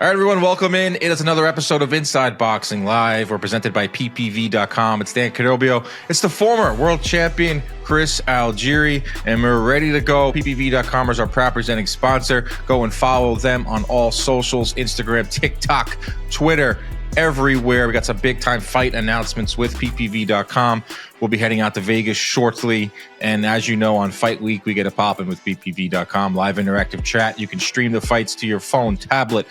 All right, everyone, welcome in. It is another episode of Inside Boxing Live. We're presented by PPV.com. It's Dan Cadobio. It's the former world champion, Chris Algieri, and we're ready to go. PPV.com is our proud presenting sponsor. Go and follow them on all socials, Instagram, TikTok, Twitter, everywhere. We got some big-time fight announcements with PPV.com. We'll be heading out to Vegas shortly. And as you know, on Fight Week, we get a pop-in with PPV.com. Live interactive chat. You can stream the fights to your phone, tablet,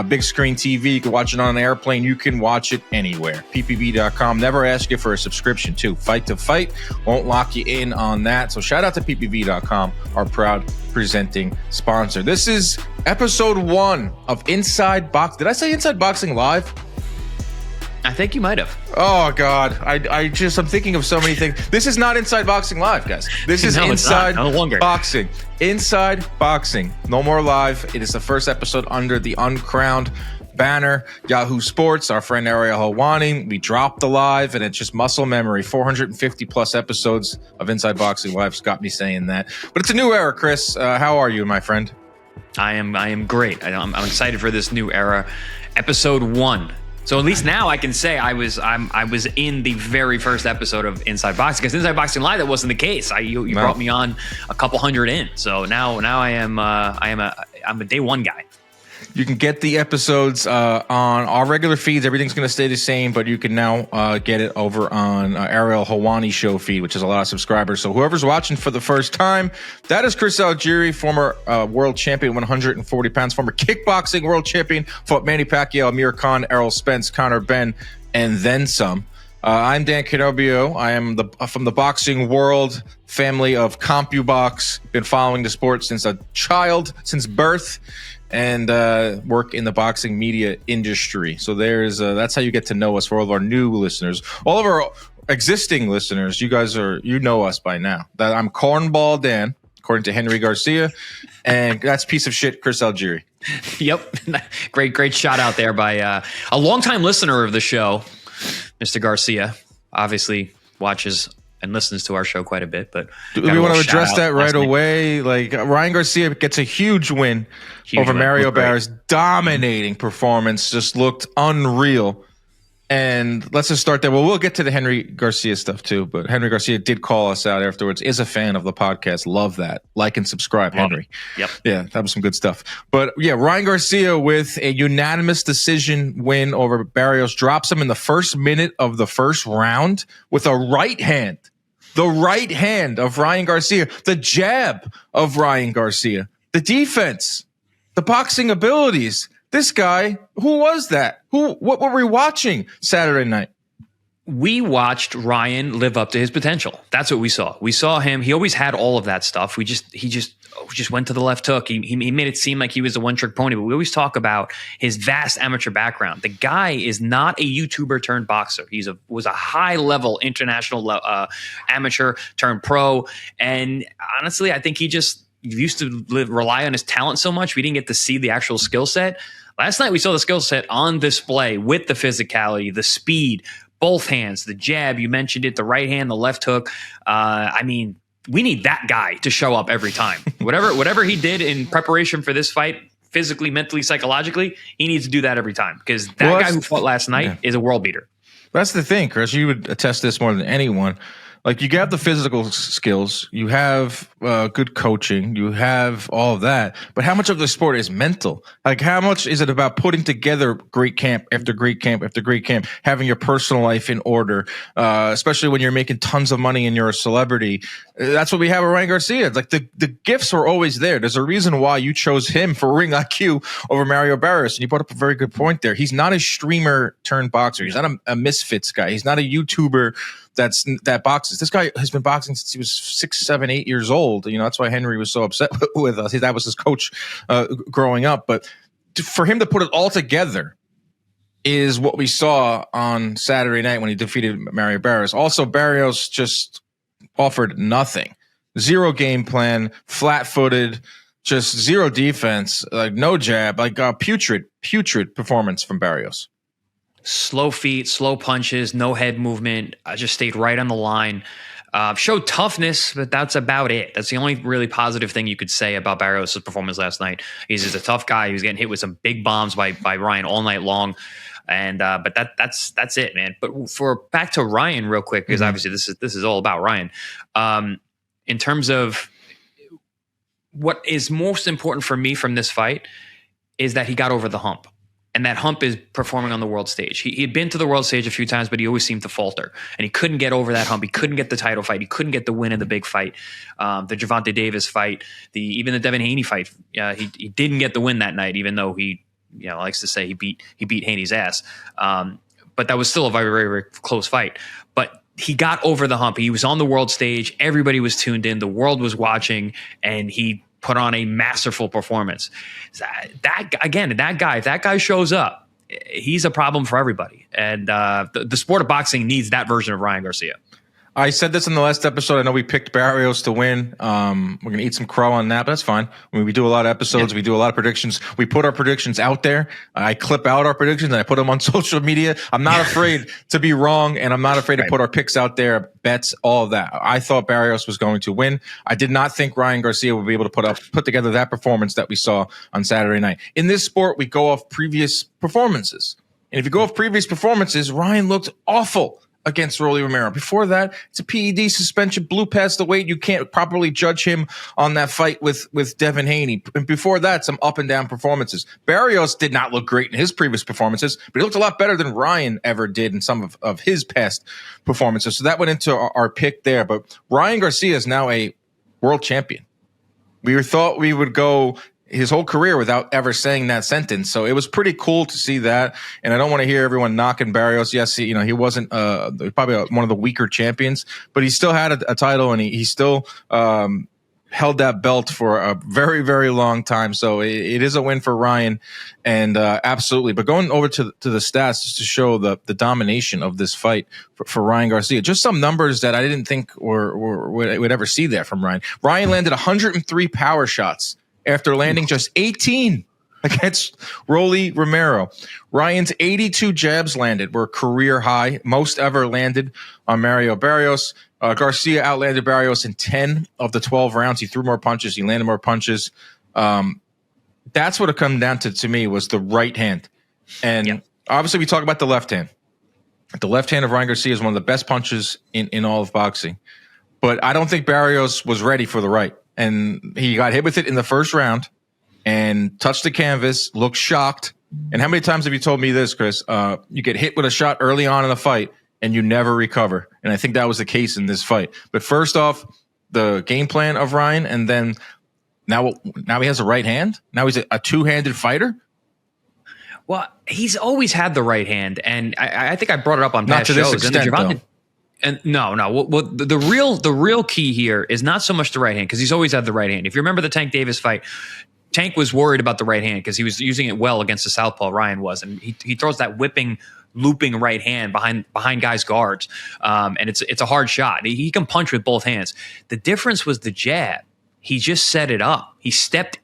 big screen TV. You can watch it on an airplane. You can watch it anywhere. PPV.com. Never ask you for a subscription, too. Fight to fight. Won't lock you in on that. So shout out to PPV.com, our proud presenting sponsor. This is episode 1 of Inside Boxing. Did I say Inside Boxing Live? I think you might have. Oh God, I'm thinking of so many things. This is not Inside Boxing Live, guys. This is Inside Boxing. Inside Boxing. No more live. It is the first episode under the Uncrowned banner. Yahoo Sports, our friend Ariel Helwani. We dropped the live, and it's just muscle memory. 450 plus episodes of Inside Boxing Live's got me saying that. But it's a new era, Chris. How are you, my friend? I am great. I'm excited for this new era. Episode 1. So at least now I can say I was in the very first episode of Inside Boxing, because Inside Boxing Live, that wasn't the case. You brought me on a couple hundred in, so now I'm a day one guy. You can get the episodes on our regular feeds. Everything's going to stay the same, but you can now get it over on Ariel Helwani show feed, which is a lot of subscribers. So whoever's watching for the first time, that is Chris Algieri, former world champion, 140 pounds, former kickboxing world champion, fought Manny Pacquiao, Amir Khan, Errol Spence, Conor Benn, and then some. I'm Dan Cadobio. I am from the boxing world, family of CompuBox. Been following the sport since a child, since birth, and work in the boxing media industry. So that's how you get to know us. For all of our new listeners, all of our existing listeners, you know us by now. That I'm Cornball Dan, according to Henry Garcia, and that's piece of shit Chris Algieri. Yep, great shout out there by a longtime listener of the show, Mr. Garcia. Obviously watches and listens to our show quite a bit, but do we want to address that right away? Like, Ryan Garcia gets a huge win over Mario Barrios, dominating performance, just looked unreal. And let's just start there. Well, we'll get to the Henry Garcia stuff too, but Henry Garcia did call us out afterwards, is a fan of the podcast. Love that. Like and subscribe, Henry. Yep. Yeah, that was some good stuff. But yeah, Ryan Garcia with a unanimous decision win over Barrios, drops him in the first minute of the first round with a right hand. The right hand of Ryan Garcia, the jab of Ryan Garcia, the defense, the boxing abilities. This guy, who was that? What were we watching Saturday night? We watched Ryan live up to his potential. That's what we saw. We saw him. He always had all of that stuff. He just went to the left hook. He made it seem like he was a one-trick pony, but we always talk about his vast amateur background. The guy is not a YouTuber turned boxer. Was a high-level international amateur turned pro. And honestly, I think he just used to rely on his talent so much, we didn't get to see the actual skill set. Last night, we saw the skill set on display with the physicality, the speed, both hands, the jab. You mentioned it, the right hand, the left hook. We need that guy to show up every time. Whatever he did in preparation for this fight, physically, mentally, psychologically, he needs to do that every time, because that guy who fought last night is a world beater. That's the thing, Chris. You would attest this more than anyone. Like, you have the physical skills, you have good coaching, you have all of that, but how much of the sport is mental? Like, how much is it about putting together great camp after great camp after great camp, having your personal life in order, especially when you're making tons of money and you're a celebrity? That's what we have with Ryan Garcia. Like, the gifts are always there. There's a reason why you chose him for ring IQ over Mario Barrios, and you brought up a very good point there. He's not a streamer turned boxer. He's not a misfits guy. He's not a YouTuber that boxes. This guy has been boxing since he was 6, 7, 8 years old. You know, that's why Henry was so upset with us. That was his coach growing up. But for him to put it all together is what we saw on Saturday night when he defeated Mario Barrios. Also, Barrios just offered nothing. Zero game plan, flat-footed, just zero defense, like no jab, like putrid performance from Barrios. Slow feet, slow punches, no head movement. I just stayed right on the line. Showed toughness, but that's about it. That's the only really positive thing you could say about Barrios' performance last night. He's just a tough guy. He was getting hit with some big bombs by Ryan all night long. And but that's it, man. But for back to Ryan real quick, because obviously this is all about Ryan. In terms of what is most important for me from this fight is that he got over the hump. And that hump is performing on the world stage. He had been to the world stage a few times, but he always seemed to falter. And he couldn't get over that hump. He couldn't get the title fight. He couldn't get the win in the big fight. The Gervonta Davis fight, even the Devin Haney fight. He didn't get the win that night, even though he likes to say he beat Haney's ass. But that was still a very, very, very close fight. But he got over the hump. He was on the world stage. Everybody was tuned in. The world was watching, and he put on a masterful performance. That guy, if that guy shows up, he's a problem for everybody. And the sport of boxing needs that version of Ryan Garcia. I said this in the last episode. I know we picked Barrios to win. We're going to eat some crow on that, but that's fine. I mean, we do a lot of episodes. Yeah. We do a lot of predictions. We put our predictions out there. I clip out our predictions and I put them on social media. I'm not afraid to be wrong, and I'm not afraid to put our picks out there, bets, all of that. I thought Barrios was going to win. I did not think Ryan Garcia would be able to put together that performance that we saw on Saturday night. In this sport, we go off previous performances. And if you go off previous performances, Ryan looked awful against Rolly Romero. Before that, it's a PED suspension, blew past the weight. You can't properly judge him on that fight with Devin Haney. And before that, some up and down performances. Barrios did not look great in his previous performances, but he looked a lot better than Ryan ever did in some of his past performances. So that went into our pick there. But Ryan Garcia is now a world champion. We thought we would go his whole career without ever saying that sentence. So it was pretty cool to see that. And I don't want to hear everyone knocking Barrios. Yes, he wasn't probably one of the weaker champions, but he still had a title, and he still held that belt for a very, very long time. So it is a win for Ryan, and absolutely. But going over to the stats just to show the domination of this fight for Ryan Garcia, just some numbers that I didn't think would ever see there from Ryan. Ryan landed 103 power shots after landing just 18 against Rolly Romero. Ryan's 82 jabs landed were career high, most ever landed on Mario Barrios. Garcia outlanded Barrios in 10 of the 12 rounds. He threw more punches. He landed more punches. That's what it come down to me, was the right hand. And obviously we talk about the left hand. The left hand of Ryan Garcia is one of the best punches in all of boxing. But I don't think Barrios was ready for the right. And he got hit with it in the first round and touched the canvas, looked shocked. And how many times have you told me this, Chris? You get hit with a shot early on in the fight and you never recover. And I think that was the case in this fight. But first off, the game plan of Ryan, and then now he has a right hand. Now he's a two-handed fighter. Well, he's always had the right hand. And I think I brought it up on past shows. Not to this extent, though. And no. Well, the real key here is not so much the right hand, because he's always had the right hand. If you remember the Tank Davis fight, Tank was worried about the right hand because he was using it well against the southpaw. Ryan was, and he throws that whipping, looping right hand behind guys' guards, and it's a hard shot. He can punch with both hands. The difference was the jab. He just set it up. He stepped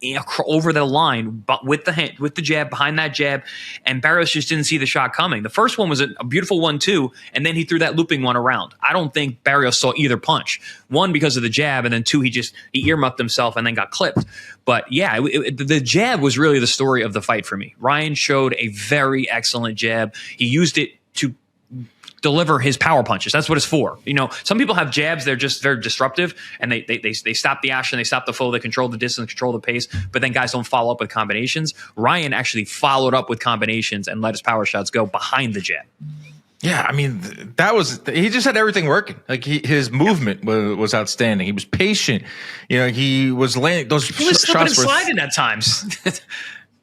over the line, but with the jab, behind that jab, and Barrios just didn't see the shot coming. The first one was a beautiful 1-2, and then he threw that looping one around. I don't think Barrios saw either punch. One, because of the jab, and then two, he earmuffed himself and then got clipped. But yeah, the jab was really the story of the fight for me. Ryan showed a very excellent jab. He used it to deliver his power punches. That's what it's for. Some people have jabs. They're disruptive, and they stop the action, they stop the flow, they control the distance, control the pace, but then guys don't follow up with combinations. Ryan actually followed up with combinations and let his power shots go behind the jab. Yeah, I mean, he just had everything working. Like his movement was outstanding. He was patient. He was landing those shots. Sliding at times.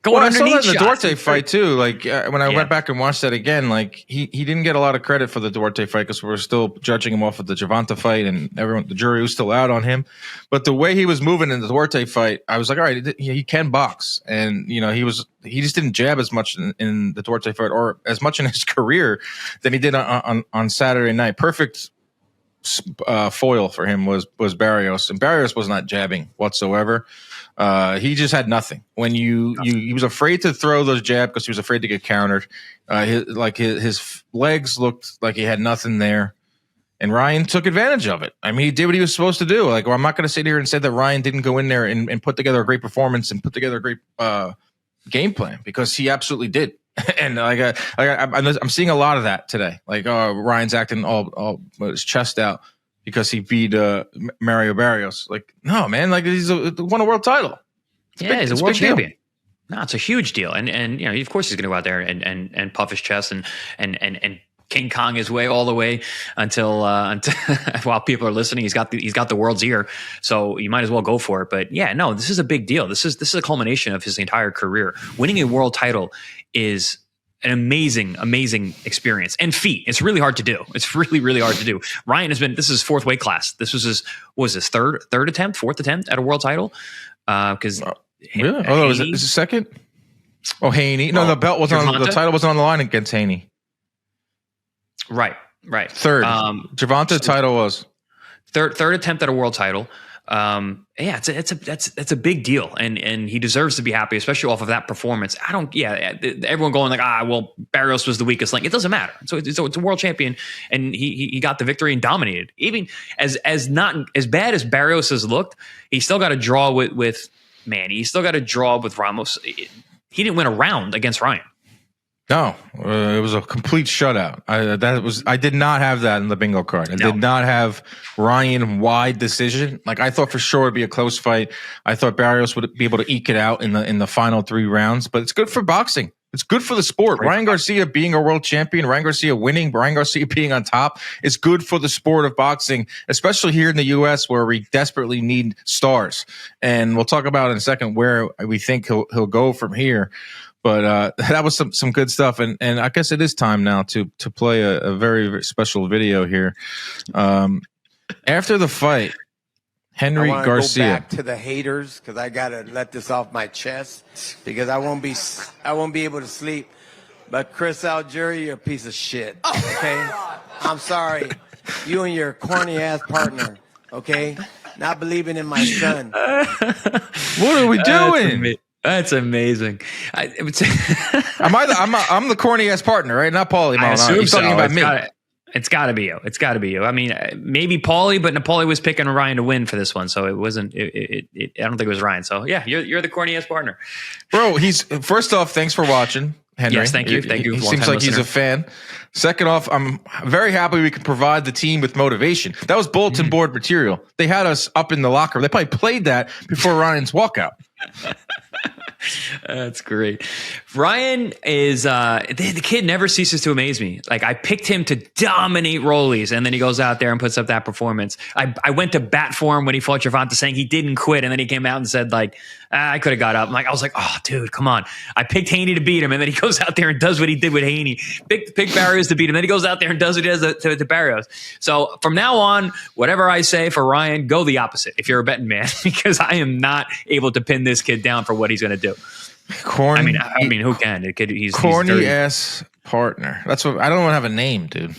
I saw that in the Duarte fight too. Like when I went back and watched that again, like he didn't get a lot of credit for the Duarte fight because we're still judging him off of the Gervonta fight, and the jury was still out on him. But the way he was moving in the Duarte fight, I was like, all right, he can box, and he just didn't jab as much in the Duarte fight, or as much in his career than he did on Saturday night. Perfect foil for him was Barrios, and Barrios was not jabbing whatsoever. He just had nothing. When he was afraid to throw those jabs because he was afraid to get countered. His legs looked like he had nothing there. And Ryan took advantage of it. I mean, he did what he was supposed to do. Like, well, I'm not going to sit here and say that Ryan didn't go in there and put together a great performance and put together a great game plan, because he absolutely did. And I'm seeing a lot of that today. Like, Ryan's acting all his chest out because he beat Mario Barrios. Like, no, man. Like, he's won a world title. He's a world champion. No, it's a huge deal. And of course he's going to go out there and puff his chest and King Kong his way all the way until while people are listening. He's got the world's ear, so you might as well go for it. But yeah, no, this is a big deal. This is a culmination of his entire career. Winning a world title is an amazing experience and feat. It's really hard to do. It's really hard to do. Ryan this is his fourth weight class. This was his fourth attempt at a world title. Because really? Is it second? Oh, Haney. No, the belt wasn't on, the title wasn't on the line against Haney. Right. Third. Gervonta title was third attempt at a world title. It's a big deal, and he deserves to be happy, especially off of that performance. Everyone going like, well, Barrios was the weakest link. It doesn't matter. So it's a world champion, and he got the victory and dominated. Even as not as bad as Barrios has looked, he still got a draw with Manny. He still got a draw with Ramos. He didn't win a round against Ryan. No, it was a complete shutout. I did not have that in the bingo card. I did not have Ryan wide decision. Like, I thought for sure it'd be a close fight. I thought Barrios would be able to eke it out in the final 3 rounds. But it's good for boxing. It's good for the sport. Ryan Garcia being a world champion, Ryan Garcia winning, Ryan Garcia being on top is good for the sport of boxing, especially here in the U.S. where we desperately need stars. And we'll talk about in a second where we think he'll go from here. But that was some good stuff, and I guess it is time now to play a very, very special video here. After the fight, Henry Garcia. Go back to the haters, because I gotta let this off my chest, because I won't be able to sleep. But Chris Algieri, you're a piece of shit. Okay, I'm sorry, you and your corny ass partner. Okay, not believing in my son. What are we doing? That's amazing. I'm the corny ass partner, right? Not Paulie. He's talking about me. It's got to be you. It's got to be you. I mean, maybe Paulie, but Paulie was picking Ryan to win for this one, so it wasn't. I don't think it was Ryan. So yeah, you're the corny ass partner, bro. He's first off, thanks for watching, Henry. Yes, thank you. He seems like he's a fan. Second off, I'm very happy we could provide the team with motivation. That was bulletin board material. They had us up in the locker. They probably played that before Ryan's walkout. That's great. Ryan is the kid never ceases to amaze me. Like, I picked him to dominate Rollies, and then he goes out there and puts up that performance. I went to bat for him when he fought Gervonta, saying he didn't quit, and then he came out and said, like, I could have got up. I was like, oh, dude, come on. I picked Haney to beat him, and then he goes out there and does what he did with Haney. Picked Barrios to beat him, then he goes out there and does what he does to Barrios. So from now on, whatever I say for Ryan, go the opposite if you're a betting man, because I am not able to pin this kid down for what he's going to do. Corny. I mean, who can? The kid, he's corny ass partner. That's what I don't want to have a name, dude.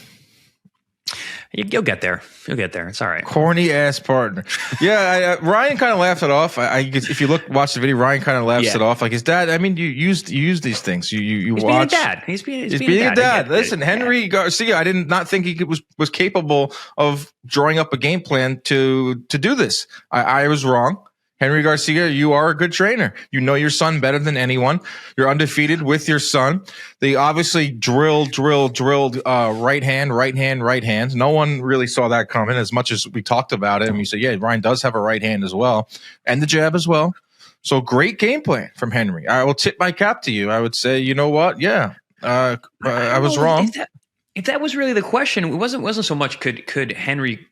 You'll get there. It's all right. Corny ass partner. Yeah, Ryan kind of laughed it off. If you watch the video, Ryan kind of laughs it off. Like his dad. I mean, you use these things. You he's watch. Being a dad. He's being a dad. Listen, Henry Garcia. I did not think he was capable of drawing up a game plan to do this. I was wrong. Henry Garcia, you are a good trainer. You know your son better than anyone. You're undefeated with your son. They obviously drilled right hand. No one really saw that coming as much as we talked about it. And we said, yeah, Ryan does have a right hand as well, and the jab as well. So great game plan from Henry. I will tip my cap to you. I would say, you know what? Yeah, I was wrong. If that was really the question, it wasn't so much could Henry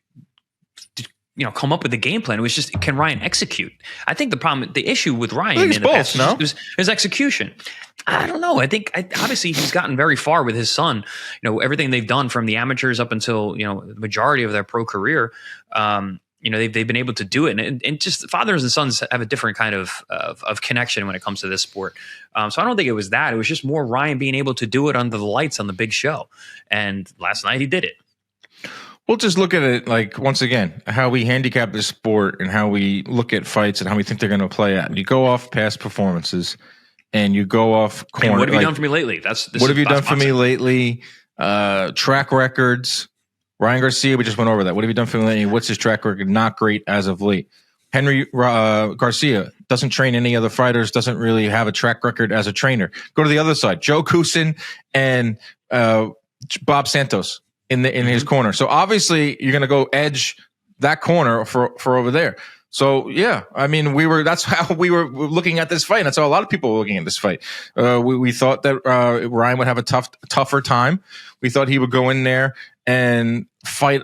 come up with a game plan. It was just, can Ryan execute? I think the issue with Ryan in the past was his execution. I don't know. I think obviously he's gotten very far with his son. Everything they've done from the amateurs up until the majority of their pro career. They've been able to do it, and just fathers and sons have a different kind of connection when it comes to this sport. So I don't think it was that. It was just more Ryan being able to do it under the lights on the big show. And last night he did it. We'll just look at it like, once again, how we handicap this sport and how we look at fights and how we think they're going to play out. You go off past performances and you go off corner. What have you done for me lately? What have you done for me lately? Track records. Ryan Garcia, we just went over that. What have you done for Laney? What's his track record? Not great as of late. Henry Garcia doesn't train any other fighters, doesn't really have a track record as a trainer. Go to the other side. Joe Kusin and Bob Santos in his corner. So obviously you're going to go edge that corner for over there. So yeah, I mean, that's how we were looking at this fight. That's how a lot of people were looking at this fight. We thought that Ryan would have a tougher time. We thought he would go in there and fight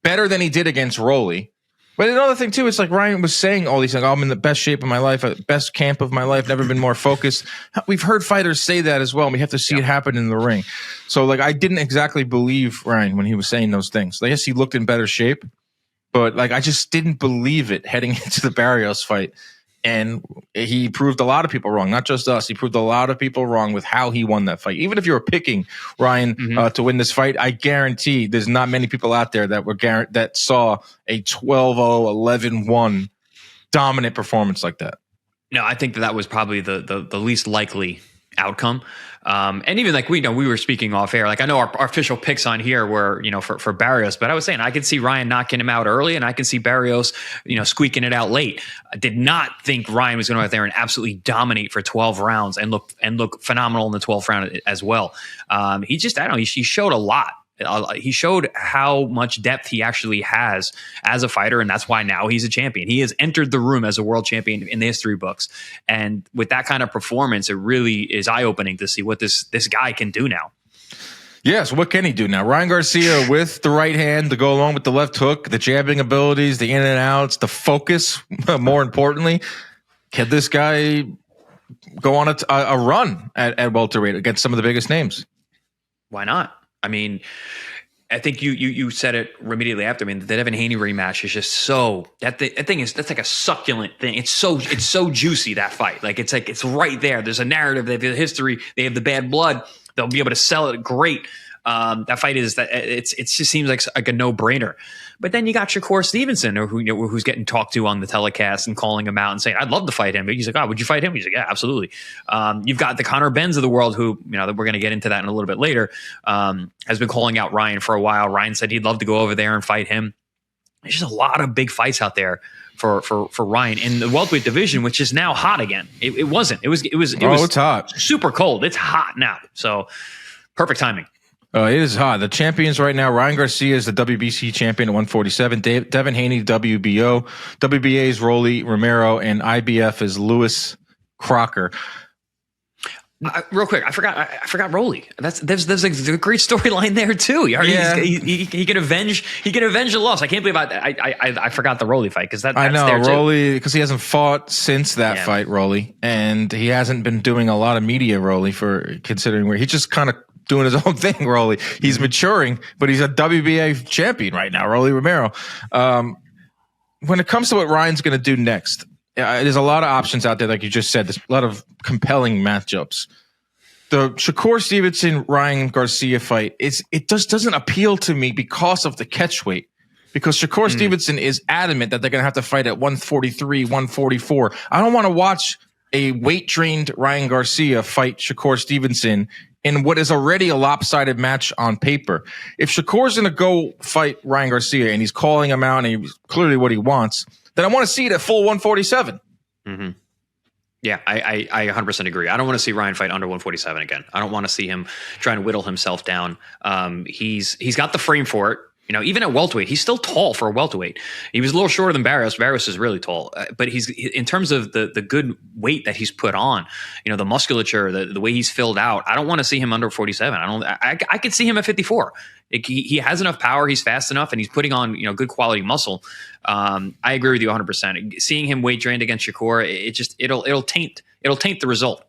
better than he did against Rolly. But another thing too, it's like Ryan was saying all these things. Oh, I'm in the best shape of my life, best camp of my life, never been more focused. We've heard fighters say that as well. And we have to see it happen in the ring. So like, I didn't exactly believe Ryan when he was saying those things. I guess he looked in better shape, but like, I just didn't believe it heading into the Barrios fight. And he proved a lot of people wrong, not just us. He proved a lot of people wrong with how he won that fight. Even if you were picking Ryan to win this fight, I guarantee there's not many people out there that saw a 12-0, 11-1 dominant performance like that. No, I think that was probably the least likely outcome. And even like we were speaking off air, like I know our official picks on here were, for Barrios, but I was saying I could see Ryan knocking him out early and I can see Barrios, squeaking it out late. I did not think Ryan was going to go out there and absolutely dominate for 12 rounds and look phenomenal in the 12th round as well. He showed a lot. He showed how much depth he actually has as a fighter, and that's why now he's a champion. He has entered the room as a world champion in the history books, and with that kind of performance, it really is eye-opening to see what this guy can do now. Yes, what can he do now? Ryan Garcia with the right hand to go along with the left hook, the jabbing abilities, the in and outs, the focus, more importantly. Can this guy go on a run at welterweight against some of the biggest names? Why not? I mean, I think you said it immediately after. I mean, the Devin Haney rematch is just so that's like a succulent thing. It's so juicy, that fight. Like it's right there. There's a narrative. They have the history. They have the bad blood. They'll be able to sell it great. That fight it just seems like a no-brainer. But then you got Shakur Stevenson, who's getting talked to on the telecast and calling him out and saying, "I'd love to fight him." But he's like, "Oh, would you fight him?" He's like, "Yeah, absolutely." You've got the Conor Benns of the world, who that we're going to get into that in a little bit later. Has been calling out Ryan for a while. Ryan said he'd love to go over there and fight him. There's just a lot of big fights out there for Ryan in the welterweight division, which is now hot again. It wasn't. It was. It's hot. Super cold. It's hot now. So perfect timing. It is hot. The champions right now, Ryan Garcia is the WBC champion at 147. Devin Haney, WBO. WBA is Rolly Romero, and IBF is Lewis Crocker. Real quick, I forgot Rolly. There's a great storyline there too. He can avenge the loss. I can't believe I forgot the Rolly fight, because I know there Rolly, because he hasn't fought since that fight, Rolly, and he hasn't been doing a lot of media, Rolly, for considering where he just kind of doing his own thing, Rolly. He's maturing, but he's a WBA champion right now, Rolly Romero. When it comes to what Ryan's going to do next, there's a lot of options out there, like you just said. There's a lot of compelling matchups. The Shakur Stevenson Ryan Garcia fight it just doesn't appeal to me because of the catch weight. Because Shakur Stevenson is adamant that they're going to have to fight at 143, 144. I don't want to watch a weight-trained Ryan Garcia fight Shakur Stevenson in what is already a lopsided match on paper. If Shakur's going to go fight Ryan Garcia and he's calling him out and he's clearly what he wants, then I want to see it at full 147. Mm-hmm. Yeah, I 100% agree. I don't want to see Ryan fight under 147 again. I don't want to see him trying to whittle himself down. He's got the frame for it. Even at welterweight, he's still tall for a welterweight. He was a little shorter than Barrios. Barrios is really tall, but he's in terms of the good weight that he's put on. The musculature, the way he's filled out. I don't want to see him under 47. I could see him at 54. He has enough power. He's fast enough, and he's putting on good quality muscle. I agree with you 100%. Seeing him weight trained against Shakur, it'll taint the result.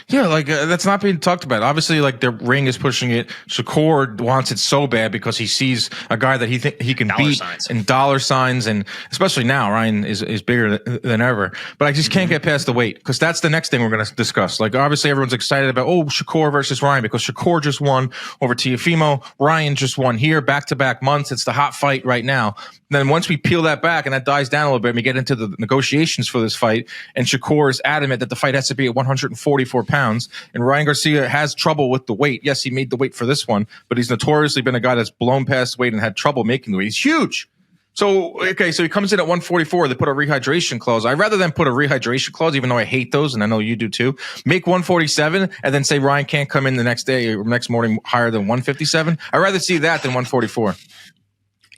Yeah, that's not being talked about. Obviously, the ring is pushing it. Shakur wants it so bad because he sees a guy that he can beat in dollar signs, and especially now, Ryan is bigger than ever. But I just can't get past the weight, because that's the next thing we're going to discuss. Obviously, everyone's excited about Shakur versus Ryan, because Shakur just won over Teofimo. Ryan just won here, back-to-back months. It's the hot fight right now. then once we peel that back and that dies down a little bit, and we get into the negotiations for this fight, and Shakur is adamant that the fight has to be at 144 pounds, and Ryan Garcia has trouble with the weight. Yes, he made the weight for this one, but he's notoriously been a guy that's blown past weight and had trouble making the weight. He's huge. So he comes in at 144. They put a rehydration clause. I'd rather than put a rehydration clause, even though I hate those, and I know you do too. Make 147 and then say Ryan can't come in the next day or next morning higher than 157. I'd rather see that than 144.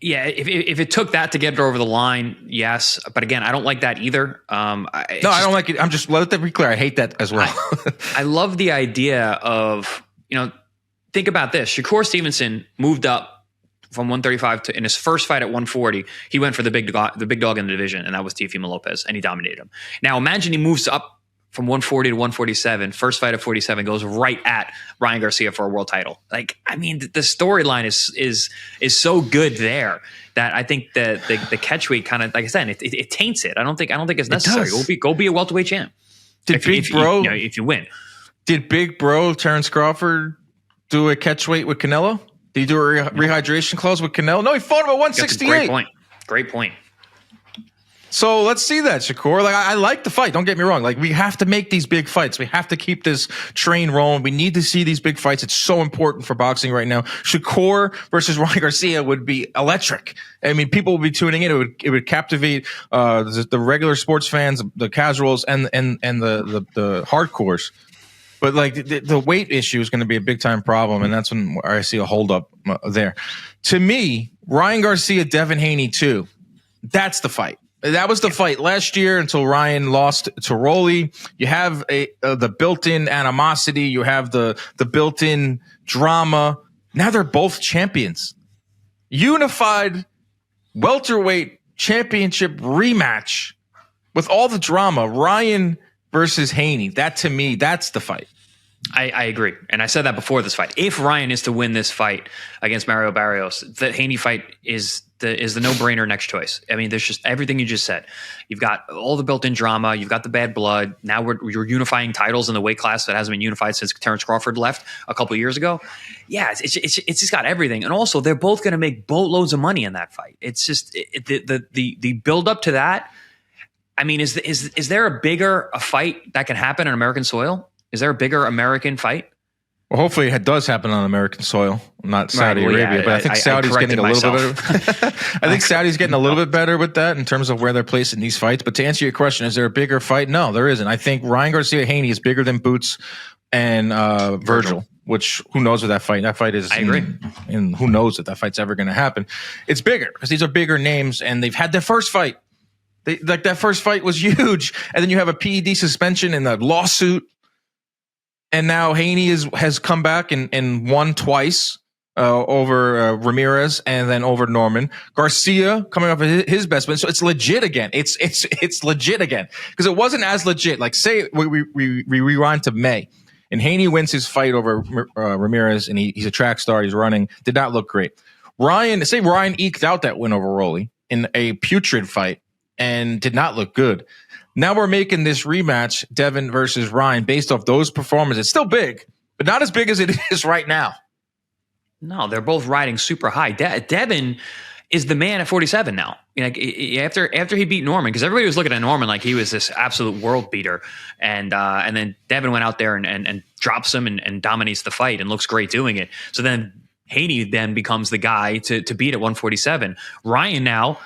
Yeah, if it took that to get it over the line, yes. But again, I don't like that either. I don't like it. I'm just, let that be clear. I hate that as well. I love the idea of, think about this. Shakur Stevenson moved up from 135 to, in his first fight at 140, he went for the big dog in the division, and that was Teofimo Lopez, and he dominated him. Now imagine he moves up from 140 to 147, first fight at 47, goes right at Ryan Garcia for a world title. Like, I mean, the storyline is so good there that I think the catchweight kind of, like I said, it taints it. I don't think it's necessary. Go be a welterweight champ. If you win. Did Big Bro Terrence Crawford do a catchweight with Canelo? Did he do a rehydration clause with Canelo? No, he fought him at 168. Great point. So let's see that, Shakur. Like, I like the fight. Don't get me wrong. Like, we have to make these big fights. We have to keep this train rolling. We need to see these big fights. It's so important for boxing right now. Shakur versus Ryan Garcia would be electric. I mean, people would be tuning in. It would captivate the regular sports fans, the casuals, and the hardcores. But like the weight issue is going to be a big time problem, and that's when I see a holdup there. To me, Ryan Garcia, Devin Haney too. That's the fight. That was the fight last year until Ryan lost to Rolly. You have the built-in animosity. You have the built-in drama. Now they're both champions. Unified welterweight championship rematch with all the drama. Ryan versus Haney. That, to me, that's the fight. I agree. And I said that before this fight. If Ryan is to win this fight against Mario Barrios, the Haney fight is the no-brainer next choice. I mean, there's just everything you just said. You've got all the built-in drama. You've got the bad blood. Now you're unifying titles in the weight class that hasn't been unified since Terrence Crawford left a couple of years ago. Yeah, it's just got everything. And also, they're both going to make boatloads of money in that fight. It's just the build-up to that. I mean, is there a bigger fight that can happen on American soil? Is there a bigger American fight? Well, hopefully it does happen on American soil, not Saudi Arabia. But I think Saudi's getting a little bit better. I think Saudi's getting a little bit better with that in terms of where they're placing these fights. But to answer your question, is there a bigger fight? No, there isn't. I think Ryan Garcia Haney is bigger than Boots and Virgil. Which, who knows what that fight? That fight is. I agree. And who knows if that fight's ever going to happen? It's bigger because these are bigger names, and they've had their first fight. That first fight was huge, and then you have a PED suspension and a lawsuit. And now Haney has come back and won twice over Ramirez and then over Norman. Garcia coming off of his best win, so it's legit again. It's legit again because it wasn't as legit. Like, say we rewind to May, and Haney wins his fight over Ramirez, and he's a track star. He's running. Did not look great. Ryan eked out that win over Rolly in a putrid fight and did not look good. Now we're making this rematch, Devin versus Ryan, based off those performances. It's still big, but not as big as it is right now. No, they're both riding super high. Devin is the man at 47 now. Like, after he beat Norman, because everybody was looking at Norman like he was this absolute world beater, and then Devin went out there and drops him and dominates the fight and looks great doing it. So then Haney then becomes the guy to beat at 147. Ryan now,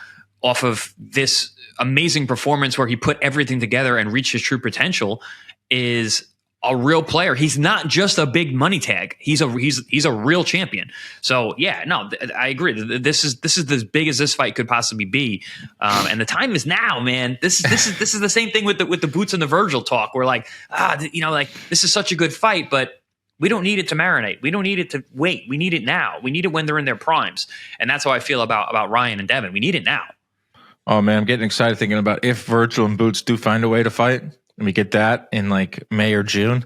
off of this amazing performance where he put everything together and reached his true potential, is a real player. He's not just a big money tag. He's a real champion. So yeah, no, I agree. This is as big as this fight could possibly be, and the time is now, man. This is the same thing with the Boots and the Virgil talk. We're like, this is such a good fight, but we don't need it to marinate. We don't need it to wait. We need it now. We need it when they're in their primes, and that's how I feel about Ryan and Devin. We need it now. Oh man, I'm getting excited thinking about if Virgil and Boots do find a way to fight, and we get that in like May or June.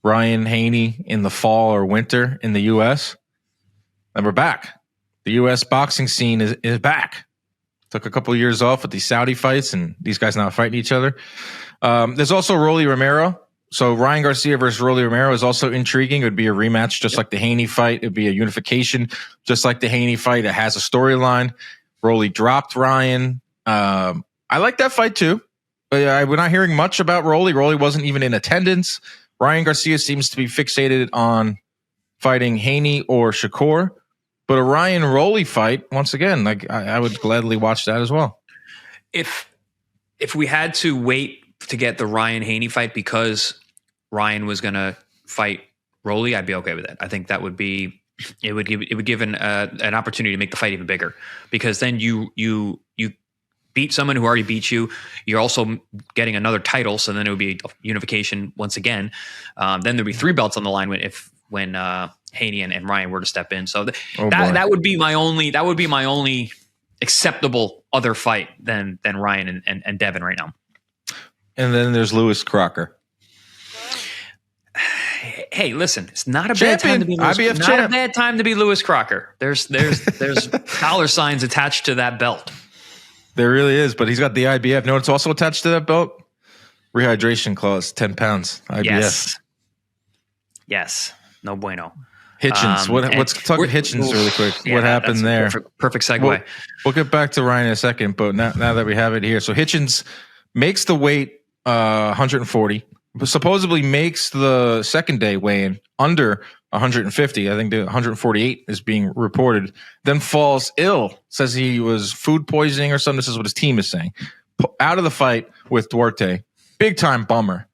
Ryan Haney in the fall or winter in the U.S. And we're back. The U.S. boxing scene is back. Took a couple of years off with these Saudi fights, and these guys now fighting each other. There's also Rolly Romero. So Ryan Garcia versus Rolly Romero is also intriguing. It would be a rematch just like the Haney fight. It would be a unification just like the Haney fight. It has a storyline. Rolly dropped Ryan. I like that fight too. We're not hearing much about Rolly. Rolly wasn't even in attendance. Ryan Garcia seems to be fixated on fighting Haney or Shakur. But a Ryan Rolly fight, once again, like I would gladly watch that as well. If we had to wait to get the Ryan Haney fight because Ryan was going to fight Rolly, I'd be okay with it. I think that would be it would give an opportunity to make the fight even bigger, because then you beat someone who already beat you. You're also getting another title, so then it would be unification once again. Then there'd be 3 belts on the line when Haney and Ryan were to step in. So that would be my only acceptable other fight than Ryan and Devin right now. And then there's Lewis Crocker. Hey, listen, it's not a bad time to be Lewis. Not a bad time to be Lewis Crocker. There's dollar signs attached to that belt. There really is, but he's got the IBF. You know what's also attached to that belt? Rehydration clause, 10 pounds. IBF. Yes. No bueno. Hitchins. Let's talk about Hitchins really quick. Yeah, what happened there? Perfect segue. We'll get back to Ryan in a second, but now that we have it here. So Hitchins makes the weight 140, but supposedly makes the second day weigh-in under 150. I think the 148 is being reported. Then falls ill, says he was food poisoning or something. This is what his team is saying. Out of the fight with Duarte. Big time bummer.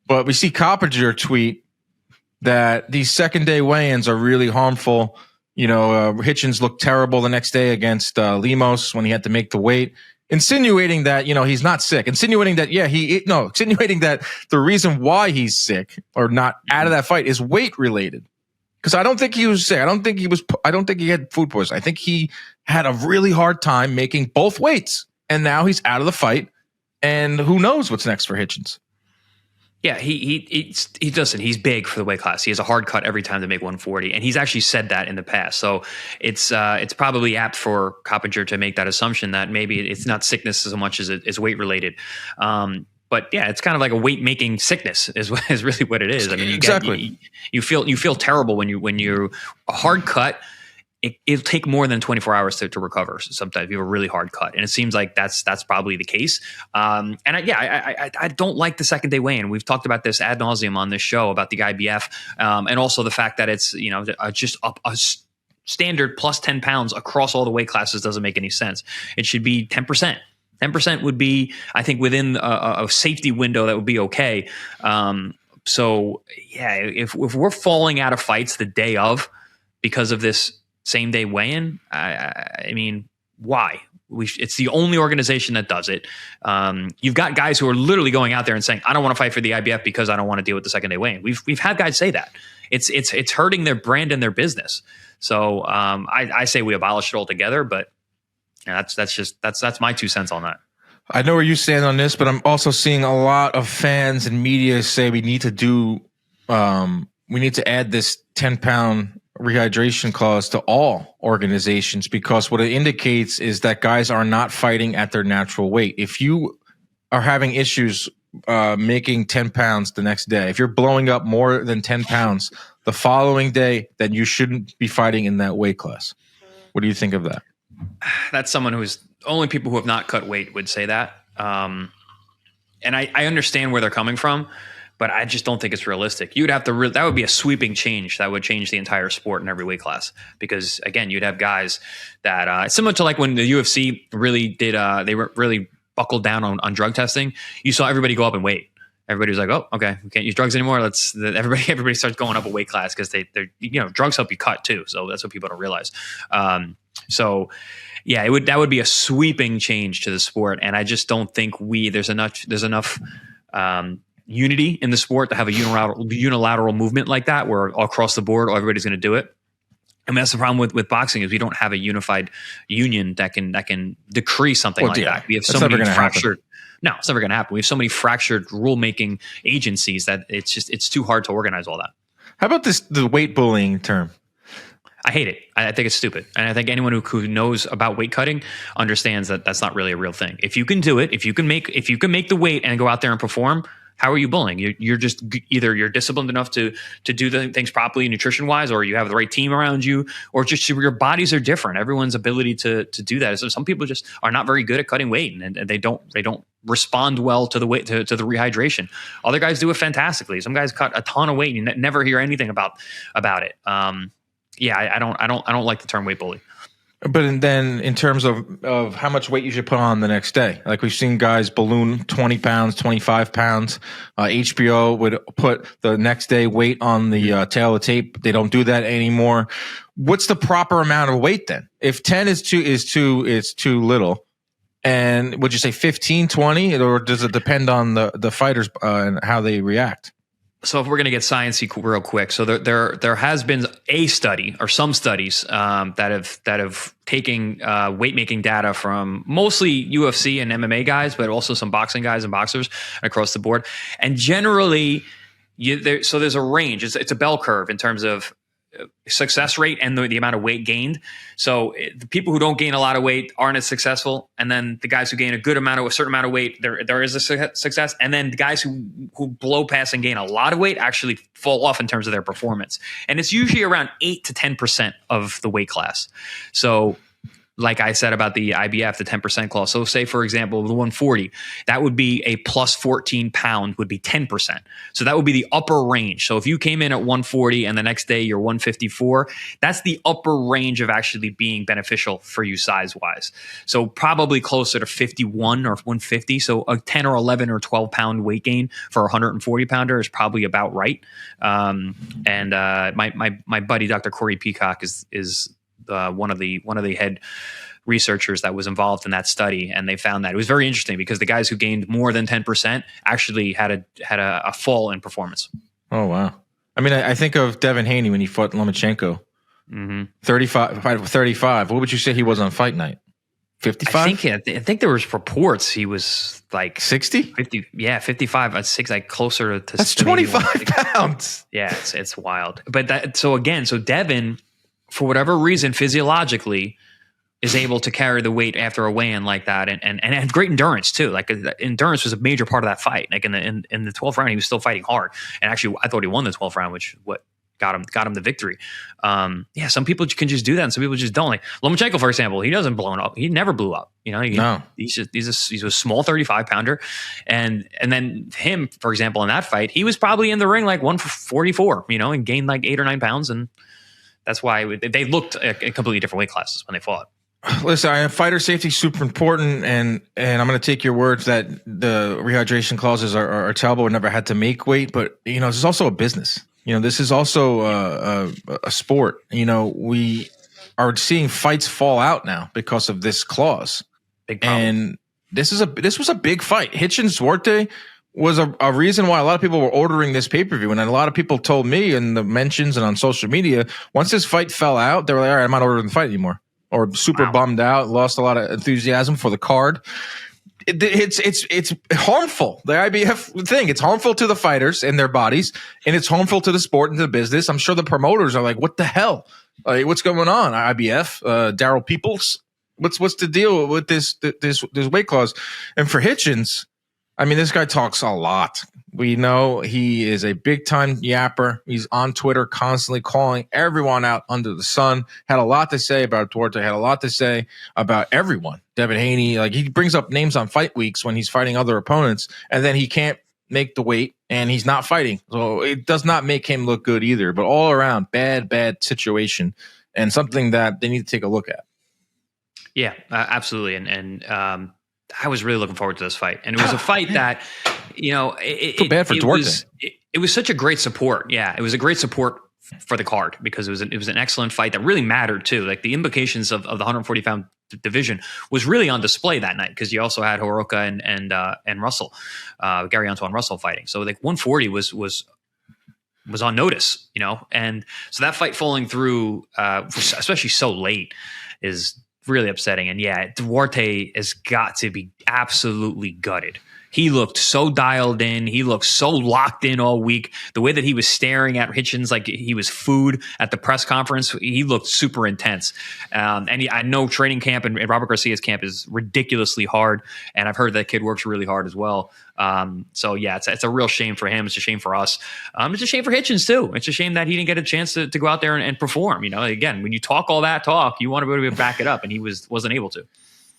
But we see Coppinger tweet that these second day weigh-ins are really harmful. You know, Hitchins looked terrible the next day against Lemos when he had to make the weight, insinuating that, you know, he's not sick, insinuating that the reason why he's sick or not out of that fight is weight related. Because I don't think he was sick. I don't think he had food poisoning. I think he had a really hard time making both weights, and now he's out of the fight. And who knows what's next for Hitchins? Yeah, he doesn't. He's big for the weight class. He has a hard cut every time to make 140, and he's actually said that in the past. So it's probably apt for Coppinger to make that assumption that maybe it's not sickness as much as it is weight related. But yeah, it's kind of like a weight making sickness is really what it is. I mean, you feel terrible when you're a hard cut. It'll take more than 24 hours to recover. Sometimes you have a really hard cut, and it seems like that's probably the case. I don't like the second day weigh-in. We've talked about this ad nauseum on this show about the IBF, and also the fact that it's just a standard plus 10 pounds across all the weight classes doesn't make any sense. It should be 10%. 10% would be, I think, within a safety window that would be okay. So yeah, if we're falling out of fights the day of because of this same day weigh-in, I mean, why? It's the only organization that does it. You've got guys who are literally going out there and saying, "I don't want to fight for the IBF because I don't want to deal with the second day weigh-in." We've had guys say that. It's hurting their brand and their business. So I say we abolish it altogether. But that's my 2 cents on that. I know where you stand on this, but I'm also seeing a lot of fans and media say we need to add this 10-pound rehydration clause to all organizations, because what it indicates is that guys are not fighting at their natural weight. If you are having issues making 10 pounds the next day, if you're blowing up more than 10 pounds the following day, then you shouldn't be fighting in that weight class. What do you think of that? That's someone who's only people who have not cut weight would say that. And I understand where they're coming from, but I just don't think it's realistic. You'd have to that would be a sweeping change that would change the entire sport in every weight class. Because again, you'd have guys that similar to like when the UFC really did, they were really buckled down on drug testing. You saw everybody go up in weight. Everybody was like, "Oh, okay, we can't use drugs anymore." Everybody starts going up a weight class because they're drugs help you cut too. So that's what people don't realize. So yeah, that would be a sweeping change to the sport, and I just don't think there's enough unity in the sport to have a unilateral movement like that, where across the board everybody's going to do it. I mean, that's the problem with boxing is we don't have a unified union that can decree something that. We have so many fractured. No, it's never going to happen. We have so many fractured rule-making agencies that it's too hard to organize all that. How about the weight bullying term? I hate it. I think it's stupid. And I think anyone who knows about weight cutting understands that that's not really a real thing. If you can do it, if you can make the weight and go out there and perform, how are you bullying? You're just either you're disciplined enough to do the things properly nutrition wise, or you have the right team around you, or just your bodies are different. Everyone's ability to do that. So some people just are not very good at cutting weight, and they don't respond well to the weight to the rehydration. Other guys do it fantastically. Some guys cut a ton of weight and you never hear anything about it. I don't like the term weight bully. But then in terms of how much weight you should put on the next day, like we've seen guys balloon 20 pounds, 25 pounds. HBO would put the next day weight on the tail of the tape. They don't do that anymore. What's the proper amount of weight then? If 10 is too little, and would you say 15, 20, or does it depend on the fighters and how they react? So if we're going to get sciencey real quick, so there has been a study or some studies that have taken weight making data from mostly UFC and MMA guys, but also some boxing guys and boxers across the board. And generally, so there's a range. It's a bell curve in terms of success rate and the amount of weight gained. So the people who don't gain a lot of weight aren't as successful, and then the guys who gain a certain amount of weight, there is a success, and then the guys who blow past and gain a lot of weight actually fall off in terms of their performance. And it's usually around 8 to 10% of the weight class. So like I said about the IBF, the 10% clause. So say, for example, the 140, that would be a plus 14 pound would be 10%. So that would be the upper range. So if you came in at 140 and the next day you're 154, that's the upper range of actually being beneficial for you size wise. So probably closer to 51 or 150. So a 10 or 11 or 12 pound weight gain for a 140 pounder is probably about right. My buddy, Dr. Corey Peacock is one of the head researchers that was involved in that study, and they found that it was very interesting because the guys who gained more than 10% actually had a fall in performance. Oh wow! I mean, I think of Devin Haney when he fought Lomachenko. 35. What would you say he was on fight night? 55. I think there was reports he was like 60, 50. Yeah, 55. I'd say like closer to that's 25 pounds. Yeah, it's wild. But so Devin, for whatever reason, physiologically, is able to carry the weight after a weigh-in like that, and have great endurance too. Like endurance was a major part of that fight. Like in the 12th round, he was still fighting hard, and actually, I thought he won the 12th round, which what got him the victory. Some people can just do that, and some people just don't. Like Lomachenko, for example, he doesn't blow up. He never blew up. You know, he's a small 35 pounder, and then him, for example, in that fight, he was probably in the ring like 144. You know, and gained like 8 or 9 pounds, and that's why they looked at completely different weight classes when they fought. Listen, fighter safety is super important, and I'm going to take your words that the rehydration clauses are terrible. We never had to make weight, but this is also a business. This is also a sport. We are seeing fights fall out now because of this clause. Big problem. And this was a big fight. Hitchins Duarte was a reason why a lot of people were ordering this pay-per-view. And a lot of people told me in the mentions and on social media, once this fight fell out, they were like, all right, I'm not ordering the fight anymore. Or super bummed out, lost a lot of enthusiasm for the card. It's harmful. The IBF thing, it's harmful to the fighters and their bodies, and it's harmful to the sport and to the business. I'm sure the promoters are like, what the hell? What's going on, IBF? Daryl Peoples? What's the deal with this weight clause? And for Hitchins, I mean, this guy talks a lot. We know he is a big-time yapper. He's on Twitter constantly calling everyone out under the sun. Had a lot to say about Duarte. Had a lot to say about everyone. Devin Haney, like he brings up names on fight weeks when he's fighting other opponents, and then he can't make the weight, and he's not fighting. So it does not make him look good either. But all around, bad situation, and something that they need to take a look at. Yeah, absolutely. And I was really looking forward to this fight, and it was a fight that, feel bad for Duarte. It was such a great support. Yeah, it was a great support for the card because it was an excellent fight that really mattered too. Like the implications of the 140 pound division was really on display that night because you also had Hiraoka and Russell, Gary Antoine Russell fighting. So like 140 was on notice, and so that fight falling through, especially so late, is really upsetting. And yeah, Duarte has got to be absolutely gutted. He looked so dialed in. He looked so locked in all week. The way that he was staring at Hitchins like he was food at the press conference, he looked super intense. I know training camp and Robert Garcia's camp is ridiculously hard, and I've heard that kid works really hard as well. So yeah, it's a real shame for him. It's a shame for us. It's a shame for Hitchins too. It's a shame that he didn't get a chance to go out there and perform. You know, again, when you talk all that talk, you want to be able to back it up, and he wasn't able to.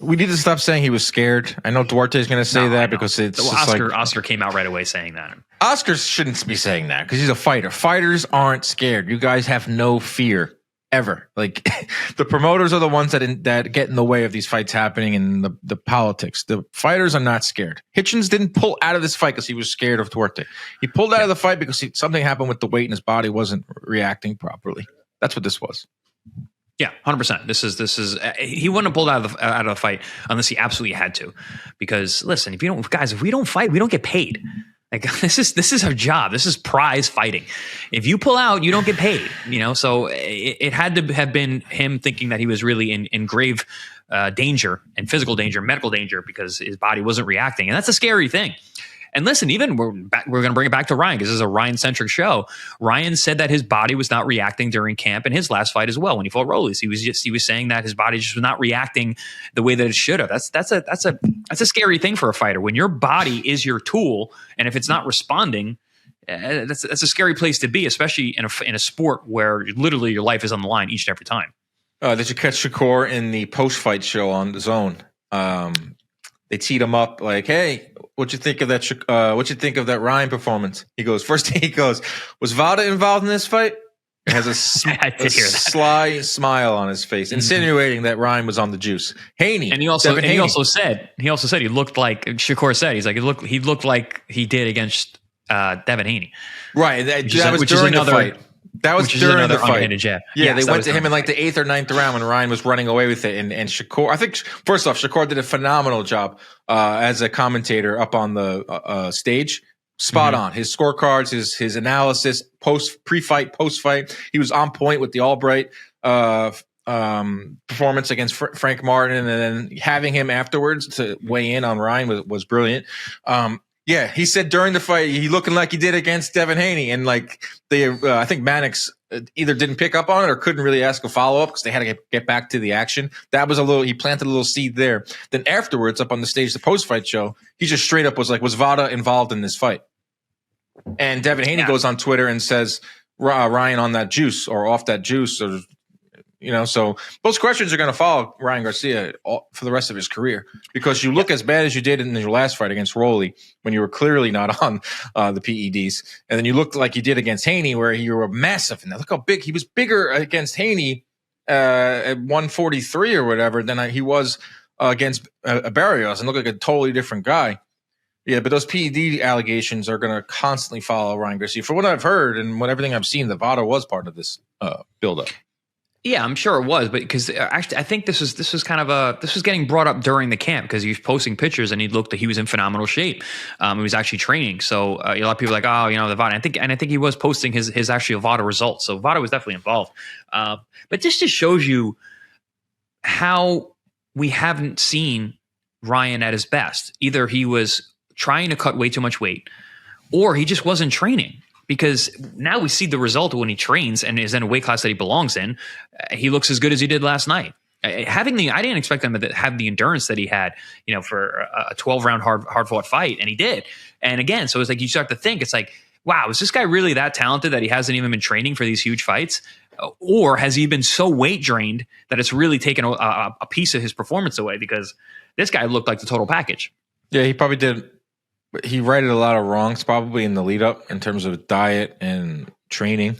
We need to stop saying he was scared. I know Duarte is going to say that because it's Oscar came out right away saying that. Oscar shouldn't be saying that because he's a fighter. Fighters aren't scared. You guys have no fear ever. Like the promoters are the ones that get in the way of these fights happening and the politics. The fighters are not scared. Hitchins didn't pull out of this fight because he was scared of Duarte. He pulled out of the fight because something happened with the weight and his body wasn't reacting properly. That's what this was. Yeah, 100%. This is he wouldn't have pulled out of the fight unless he absolutely had to. Because listen, if we don't fight, we don't get paid. Like this is our job. This is prize fighting. If you pull out, you don't get paid. You know, so it had to have been him thinking that he was really in grave danger and physical danger, medical danger, because his body wasn't reacting, and that's a scary thing. And listen, even we're going to bring it back to Ryan because this is a Ryan-centric show. Ryan said that his body was not reacting during camp in his last fight as well. When he fought Rollies, he was saying that his body just was not reacting the way that it should have. That's a scary thing for a fighter. When your body is your tool, and if it's not responding, that's a scary place to be, especially in a sport where literally your life is on the line each and every time. Did you catch Shakur in the post-fight show on the Zone? They teed him up like, "Hey, what you think of that? What you think of that Ryan performance?" He goes, "Was Vada involved in this fight?" It has a sly smile on his face, insinuating that Ryan was on the juice. Haney, and he also said he looked like Shakur said. He's like he looked like he did against Devin Haney. Right, that was during the fight. That was during the fight. Jab. Yeah, they went to him in like the 8th or 9th round when Ryan was running away with it. And Shakur, I think, first off, Shakur did a phenomenal job as a commentator up on the stage. Spot on. His scorecards, his analysis, pre-fight, post-fight. He was on point with the Albright performance against Frank Martin. And then having him afterwards to weigh in on Ryan was brilliant. Yeah, he said during the fight he looking like he did against Devin Haney, and like I think Mannix either didn't pick up on it or couldn't really ask a follow up because they had to get back to the action. That was he planted a little seed there. Then afterwards, up on the stage, the post fight show, he just straight up was like, "Was Vada involved in this fight?" And Devin Haney goes on Twitter and says, "Ryan on that juice or off that juice," or so those questions are going to follow Ryan Garcia for the rest of his career because you look as bad as you did in your last fight against Rolly when you were clearly not on the PEDs. And then you looked like you did against Haney where you were massive. And look how big he was, bigger against Haney at 143 or whatever than he was against Barrios, and looked like a totally different guy. Yeah, but those PED allegations are going to constantly follow Ryan Garcia. For what I've heard and everything I've seen, the VADA was part of this buildup. Yeah, I'm sure it was, but because actually, I think this was getting brought up during the camp because he was posting pictures and he looked like he was in phenomenal shape. He was actually training, so a lot of people were like, oh, the VADA. I think he was posting his actual VADA results, so VADA was definitely involved. But this just shows you how we haven't seen Ryan at his best. Either he was trying to cut way too much weight, or he just wasn't training. Because now we see the result when he trains and is in a weight class that he belongs in. He looks as good as he did last night. I didn't expect him to have the endurance that he had, for a 12-round hard fought fight, and he did. And again, so it's like you start to think, it's like, wow, is this guy really that talented that he hasn't even been training for these huge fights? Or has he been so weight drained that it's really taken a piece of his performance away? Because this guy looked like the total package. Yeah, he probably did. He righted a lot of wrongs probably in the lead up in terms of diet and training,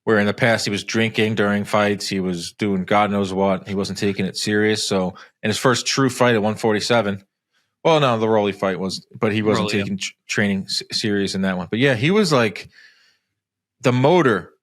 where in the past he was drinking during fights. He was doing God knows what. He wasn't taking it serious. So in his first true fight at 147, well, no, the Rolly fight was, but he wasn't taking training serious in that one. But yeah, he was like the motor.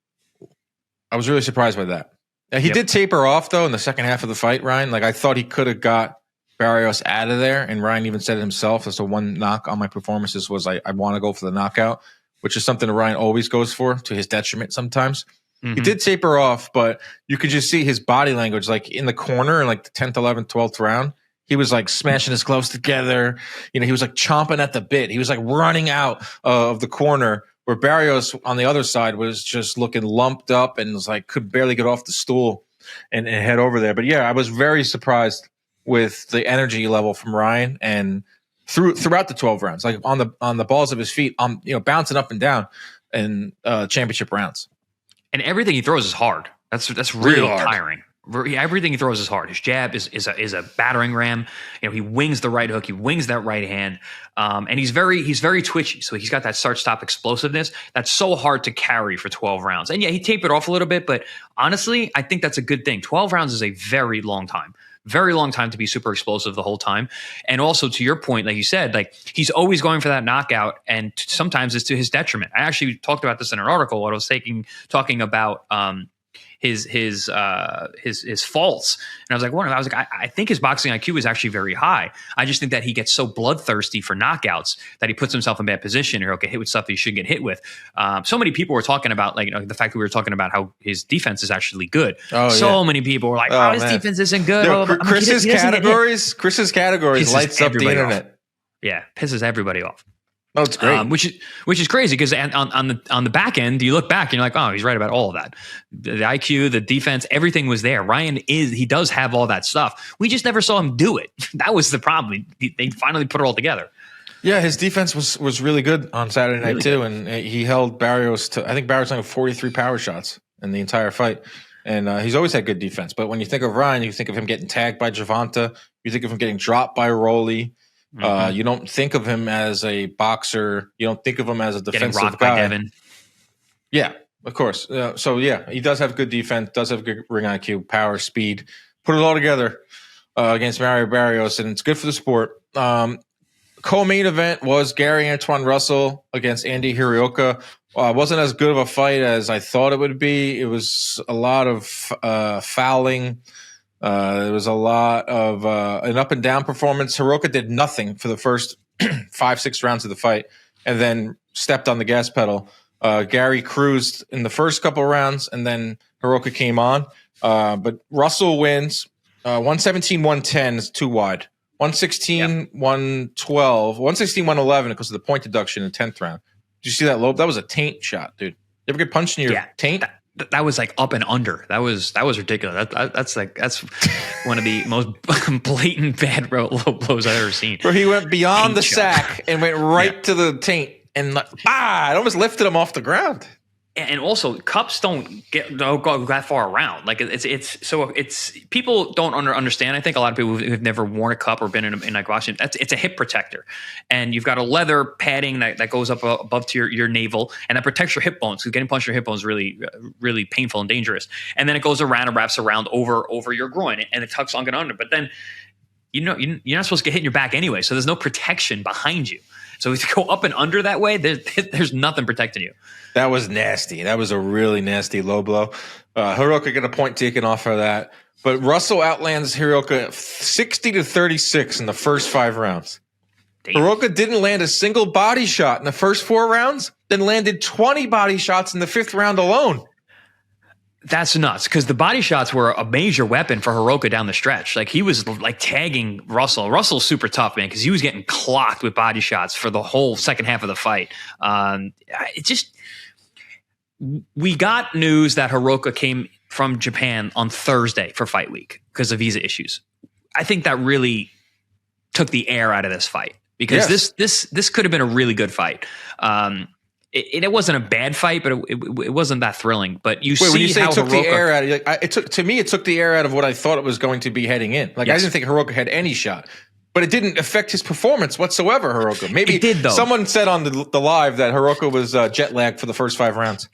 I was really surprised by that. He did taper off though in the second half of the fight, Ryan. Like I thought he could have got Barrios out of there, and Ryan even said it himself. That's the one knock on my performances was I want to go for the knockout, which is something that Ryan always goes for to his detriment sometimes. Mm-hmm. He did taper off, but you could just see his body language, like in the corner in like the 10th, 11th, 12th round. He was like smashing his gloves together. You know, he was like chomping at the bit. He was like running out of the corner, where Barrios on the other side was just looking lumped up and was like could barely get off the stool and head over there. But yeah, I was very surprised with the energy level from Ryan and throughout the 12 rounds, like on the balls of his feet, you know, bouncing up and down in championship rounds. And everything he throws is hard. That's really tiring. Everything he throws is hard. His jab is a battering ram. You know, he wings the right hook. He wings that right hand, and he's very twitchy. So he's got that start-stop explosiveness that's so hard to carry for 12 rounds. And yeah, he tapered off a little bit, but honestly, I think that's a good thing. 12 rounds is a very long time. Very long time to be super explosive the whole time. And also to your point, like you said, like he's always going for that knockout, and sometimes it's to his detriment. I actually talked about this in an article when I was talking about his faults, and I was like, I think his boxing IQ is actually very high. I just think that he gets so bloodthirsty for knockouts that he puts himself in bad position, or get hit with stuff that he shouldn't get hit with. So many people were talking about, like, you know, the fact that we were talking about how his defense is actually good. Many people were like, his defense isn't good. Chris's categories lights up the internet. Yeah, pisses everybody off. Oh, it's great. Which is crazy, because on the back end, you look back and you're like, oh, he's right about all of that. The IQ, the defense, everything was there. Ryan he does have all that stuff. We just never saw him do it. That was the problem. They finally put it all together. Yeah, his defense was really good on Saturday night too, and he held Barrios to, I think Barrios had 43 power shots in the entire fight. And he's always had good defense. But when you think of Ryan, you think of him getting tagged by Gervonta. You think of him getting dropped by Rolly. You don't think of him as a boxer. You don't think of him as a defensive getting rocked guy. by Devin. Yeah, of course. So yeah, he does have good defense, does have good ring IQ, power, speed. Put it all together against Mario Barrios, and it's good for the sport. Co-main event was Gary Antoine Russell against Andy Hiraoka. It wasn't as good of a fight as I thought it would be. It was a lot of fouling. There was a lot of an up and down performance. Hiraoka did nothing for the first 5-6 rounds of the fight, and then stepped on the gas pedal. Gary cruised in the first couple of rounds, and then Hiraoka came on. But Russell wins 117-110 is too wide. 116-112, 116-111 because of the point deduction in the 10th round. Did you see that low? That was a taint shot, dude. You ever get punched in your taint? That was like up and under. That was ridiculous. That's one of the most blatant bad low blows I've ever seen. Where he went beyond the sack and went right to the taint, and it almost lifted him off the ground. And also, cups don't go that far around. Like it's people don't understand. I think a lot of people who've never worn a cup or been in like boxing, it's a hip protector, and you've got a leather padding that goes up above to your navel, and that protects your hip bones. Because getting punched in your hip bones is really really painful and dangerous. And then it goes around and wraps around over your groin, and it tucks on and under. But then you're not supposed to get hit in your back anyway, so there's no protection behind you. So if you go up and under that way, there's nothing protecting you. That was nasty. That was a really nasty low blow. Hiraoka got a point taken off for that. But Russell outlands Hiraoka 60-36 in the first 5 rounds. Damn. Hiraoka didn't land a single body shot in the first 4 rounds, then landed 20 body shots in the 5th round alone. That's nuts, because the body shots were a major weapon for Hiraoka down the stretch. Like, he was like tagging Russell. Russell's super tough, man, because he was getting clocked with body shots for the whole second half of the fight. We got news that Hiraoka came from Japan on Thursday for fight week because of visa issues. I think that really took the air out of this fight, because this could have been a really good fight. It wasn't a bad fight, but it wasn't that thrilling. But when you say how it took Hiraoka, the air out, it took the air out of what I thought it was going to be heading in. Like, I didn't think Hiraoka had any shot, but it didn't affect his performance whatsoever. Hiraoka, maybe it did, though. Someone said on the live that Hiraoka was jet lagged for the first 5 rounds.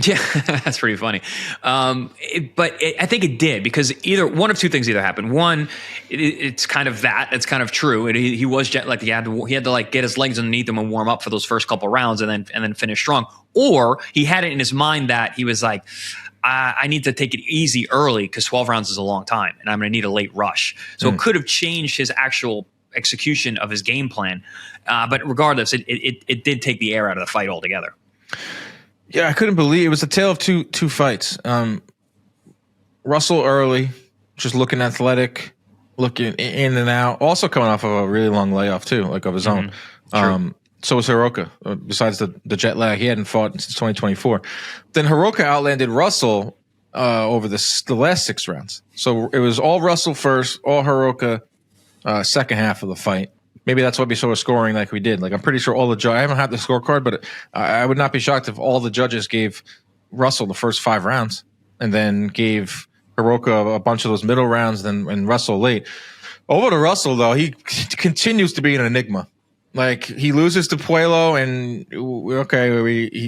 Yeah, that's pretty funny. I think it did, because either one of two things either happened. One, it's kind of that. It's kind of true. He was jet lagged. He had to like get his legs underneath him and warm up for those first couple rounds, and then finish strong. Or he had it in his mind that he was like, I need to take it easy early, because 12 rounds is a long time, and I'm going to need a late rush. So it could have changed his actual execution of his game plan. But regardless, it did take the air out of the fight altogether. Yeah, I couldn't believe it was a tale of two fights. Russell early, just looking athletic, looking in and out. Also coming off of a really long layoff too, like of his own. So was Hiraoka. Besides the jet lag, he hadn't fought since 2024. Then Hiraoka outlanded Russell over the last 6 rounds. So it was all Russell first, all Hiraoka second half of the fight. Maybe that's why we saw a scoring like we did. Like I'm pretty sure all the judges. I haven't had the scorecard, but I would not be shocked if all the judges gave Russell the first 5 rounds and then gave Hiraoka a bunch of those middle rounds, and Russell late. Over to Russell though, he continues to be an enigma. Like he loses to Puello, and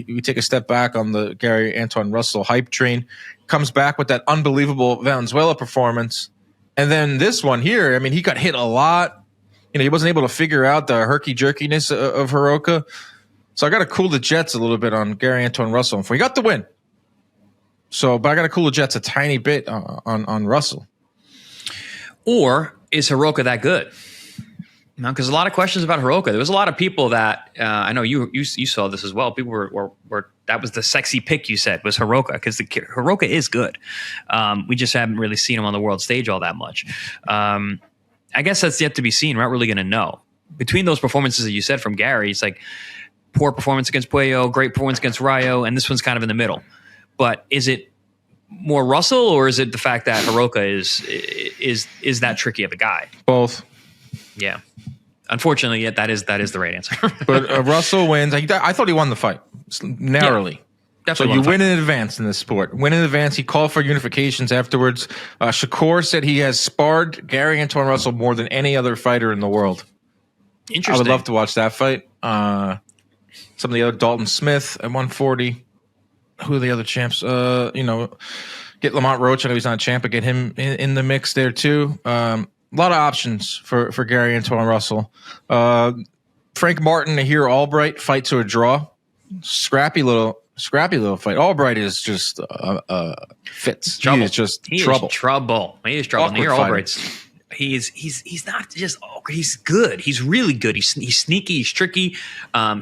we take a step back on the Gary Antoine Russell hype train. Comes back with that unbelievable Valenzuela performance, and then this one here. I mean, he got hit a lot. He wasn't able to figure out the herky jerkiness of Hiraoka. So I got to cool the jets a little bit on Gary Antoine Russell. He got the win. So, but I got to cool the jets a tiny bit on Russell. Or is Hiraoka that good? Because a lot of questions about Hiraoka. There was a lot of people that I know you saw this as well. People were that was the sexy pick you said was Hiraoka, because Hiraoka is good. We just haven't really seen him on the world stage all that much. I guess that's yet to be seen. We're not really going to know. Between those performances that you said from Gary, it's like poor performance against Puello, great performance against Rayo, and this one's kind of in the middle. But is it more Russell, or is it the fact that Hiraoka is that tricky of a guy? Both. Yeah. Unfortunately, that is the right answer. But Russell wins. I thought he won the fight narrowly. Yeah, so you win in advance in this sport. Win in advance. He called for unifications afterwards. Shakur said he has sparred Gary Antoine Russell more than any other fighter in the world. Interesting. I would love to watch that fight. Some of the other, Dalton Smith at 140. Who are the other champs? Get Lamont Roach. I know he's not a champ, but get him in the mix there too. A lot of options for Gary Antoine Russell. Frank Martin, Nahir Albright fight to a draw. Scrappy little fight. Albright is just fits. Trouble. He is just he trouble. Is trouble. He is trouble. Nahir Albright's. He's not just he's good. He's really good. He's sneaky. He's tricky.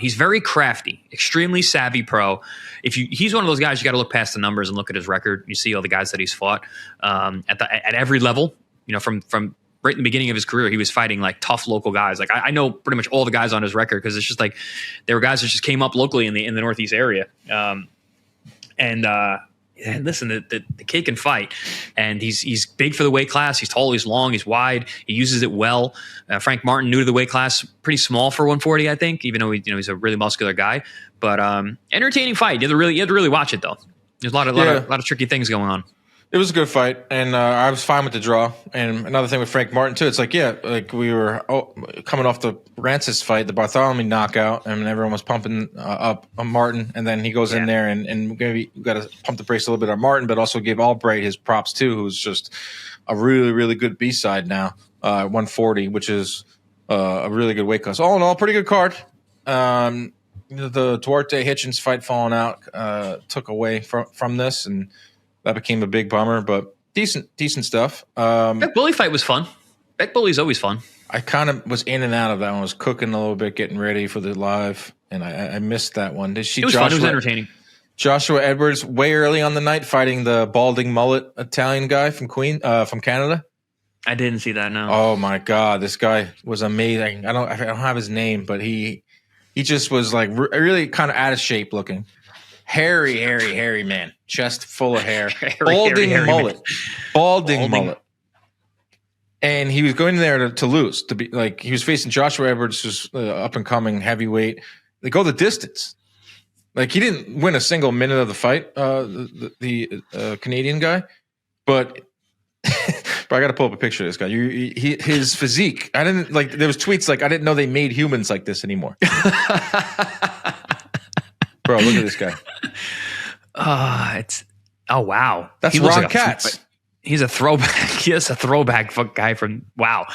He's very crafty. Extremely savvy pro. He's one of those guys you got to look past the numbers and look at his record. You see all the guys that he's fought at every level. From right in the beginning of his career, he was fighting like tough local guys. Like I know pretty much all the guys on his record because it's just like they were guys that just came up locally in the Northeast area. Listen, the kid can fight, and he's big for the weight class. He's tall, he's long, he's wide. He uses it well. Frank Martin, new to the weight class, pretty small for 140, I think. Even though he's a really muscular guy, but entertaining fight. You had to really watch it though. There's a lot of tricky things going on. It was a good fight, and I was fine with the draw. And another thing with Frank Martin too, it's like we were coming off the Rancis fight, the Bartholomew knockout, and everyone was pumping up on Martin, and then he goes in there and we got to pump the brakes a little bit on Martin, but also give Albright his props too, who's just a really, really good B-side now, 140, which is a really good weight class. All in all, pretty good card. The Duarte Hitchins fight falling out took away from this, and that became a big bummer, but decent stuff. Beck Bully fight was fun. Beck Bully's always fun. I kind of was in and out of that one. I was cooking a little bit, getting ready for the live, and I missed that one. It was fun. It was entertaining. Joshua Edwards, way early on the night, fighting the balding mullet Italian guy from Canada. I didn't see that. No. Oh my God, this guy was amazing. I don't have his name, but he just was like really kind of out of shape looking. Hairy man. Chest full of hair. Balding mullet. And he was going there to lose. To be like, he was facing Joshua Edwards, who's up and coming heavyweight. They go the distance. Like, he didn't win a single minute of the fight, the Canadian guy. But I got to pull up a picture of this guy. His physique. I didn't like. There was tweets like, I didn't know they made humans like this anymore. Bro, look at this guy. Wow. That's Ron Katz. He's a throwback. He is a throwback guy from wow.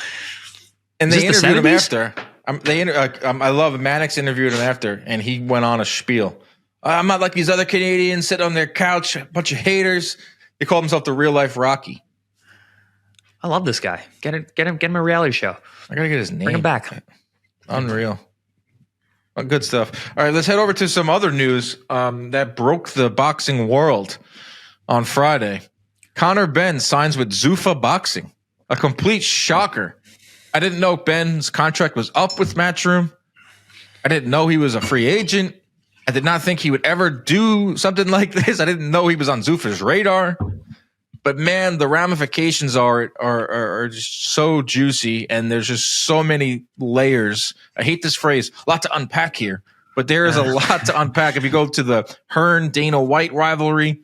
And they interviewed him after. I love Mannix interviewed him after, and he went on a spiel. I'm not like these other Canadians sit on their couch, a bunch of haters. He called himself the real life Rocky. I love this guy. Get him a reality show. I gotta get his name. Bring him back. Unreal. Well, good stuff. All right, let's head over to some other news that broke the boxing world on Friday. Conor Benn signs with ZUFFA Boxing. A complete shocker. I didn't know Ben's contract was up with Matchroom. I didn't know he was a free agent. I did not think he would ever do something like this. I didn't know he was on Zuffa's radar. But man, the ramifications are just so juicy, and there's just so many layers. I hate this phrase, a lot to unpack here, but there is a lot to unpack. If you go to the Hearn-Dana White rivalry,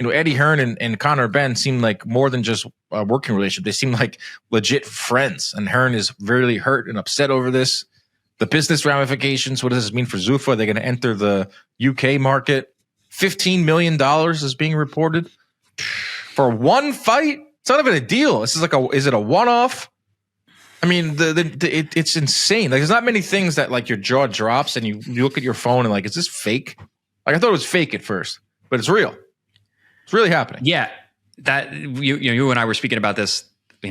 Eddie Hearn and Conor Benn seem like more than just a working relationship. They seem like legit friends, and Hearn is really hurt and upset over this. The business ramifications, what does this mean for Zuffa? They're going to enter the UK market. $15 million is being reported for one fight. It's not even a deal. This is is it a one-off? I mean, it's insane. Like, there's not many things that like your jaw drops and you look at your phone and like, is this fake? Like, I thought it was fake at first, but it's real. It's really happening. Yeah, that you and I were speaking about this, a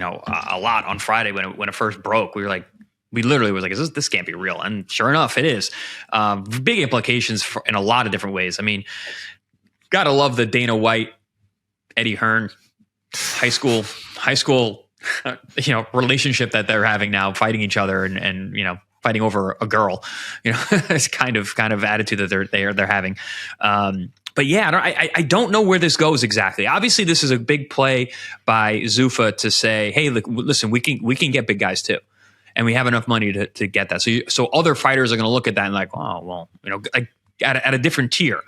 lot on Friday when it first broke. We literally was like, this can't be real, and sure enough, it is. Big implications in a lot of different ways. I mean, gotta love the Dana White, Eddie Hearn, high school, relationship that they're having now, fighting each other and fighting over a girl. It's kind of attitude that they're having. But yeah, I don't know where this goes exactly. Obviously, this is a big play by Zuffa to say, hey, look, listen, we can get big guys too. And we have enough money to get that. So other fighters are going to look at that and like, oh, well, at a different tier,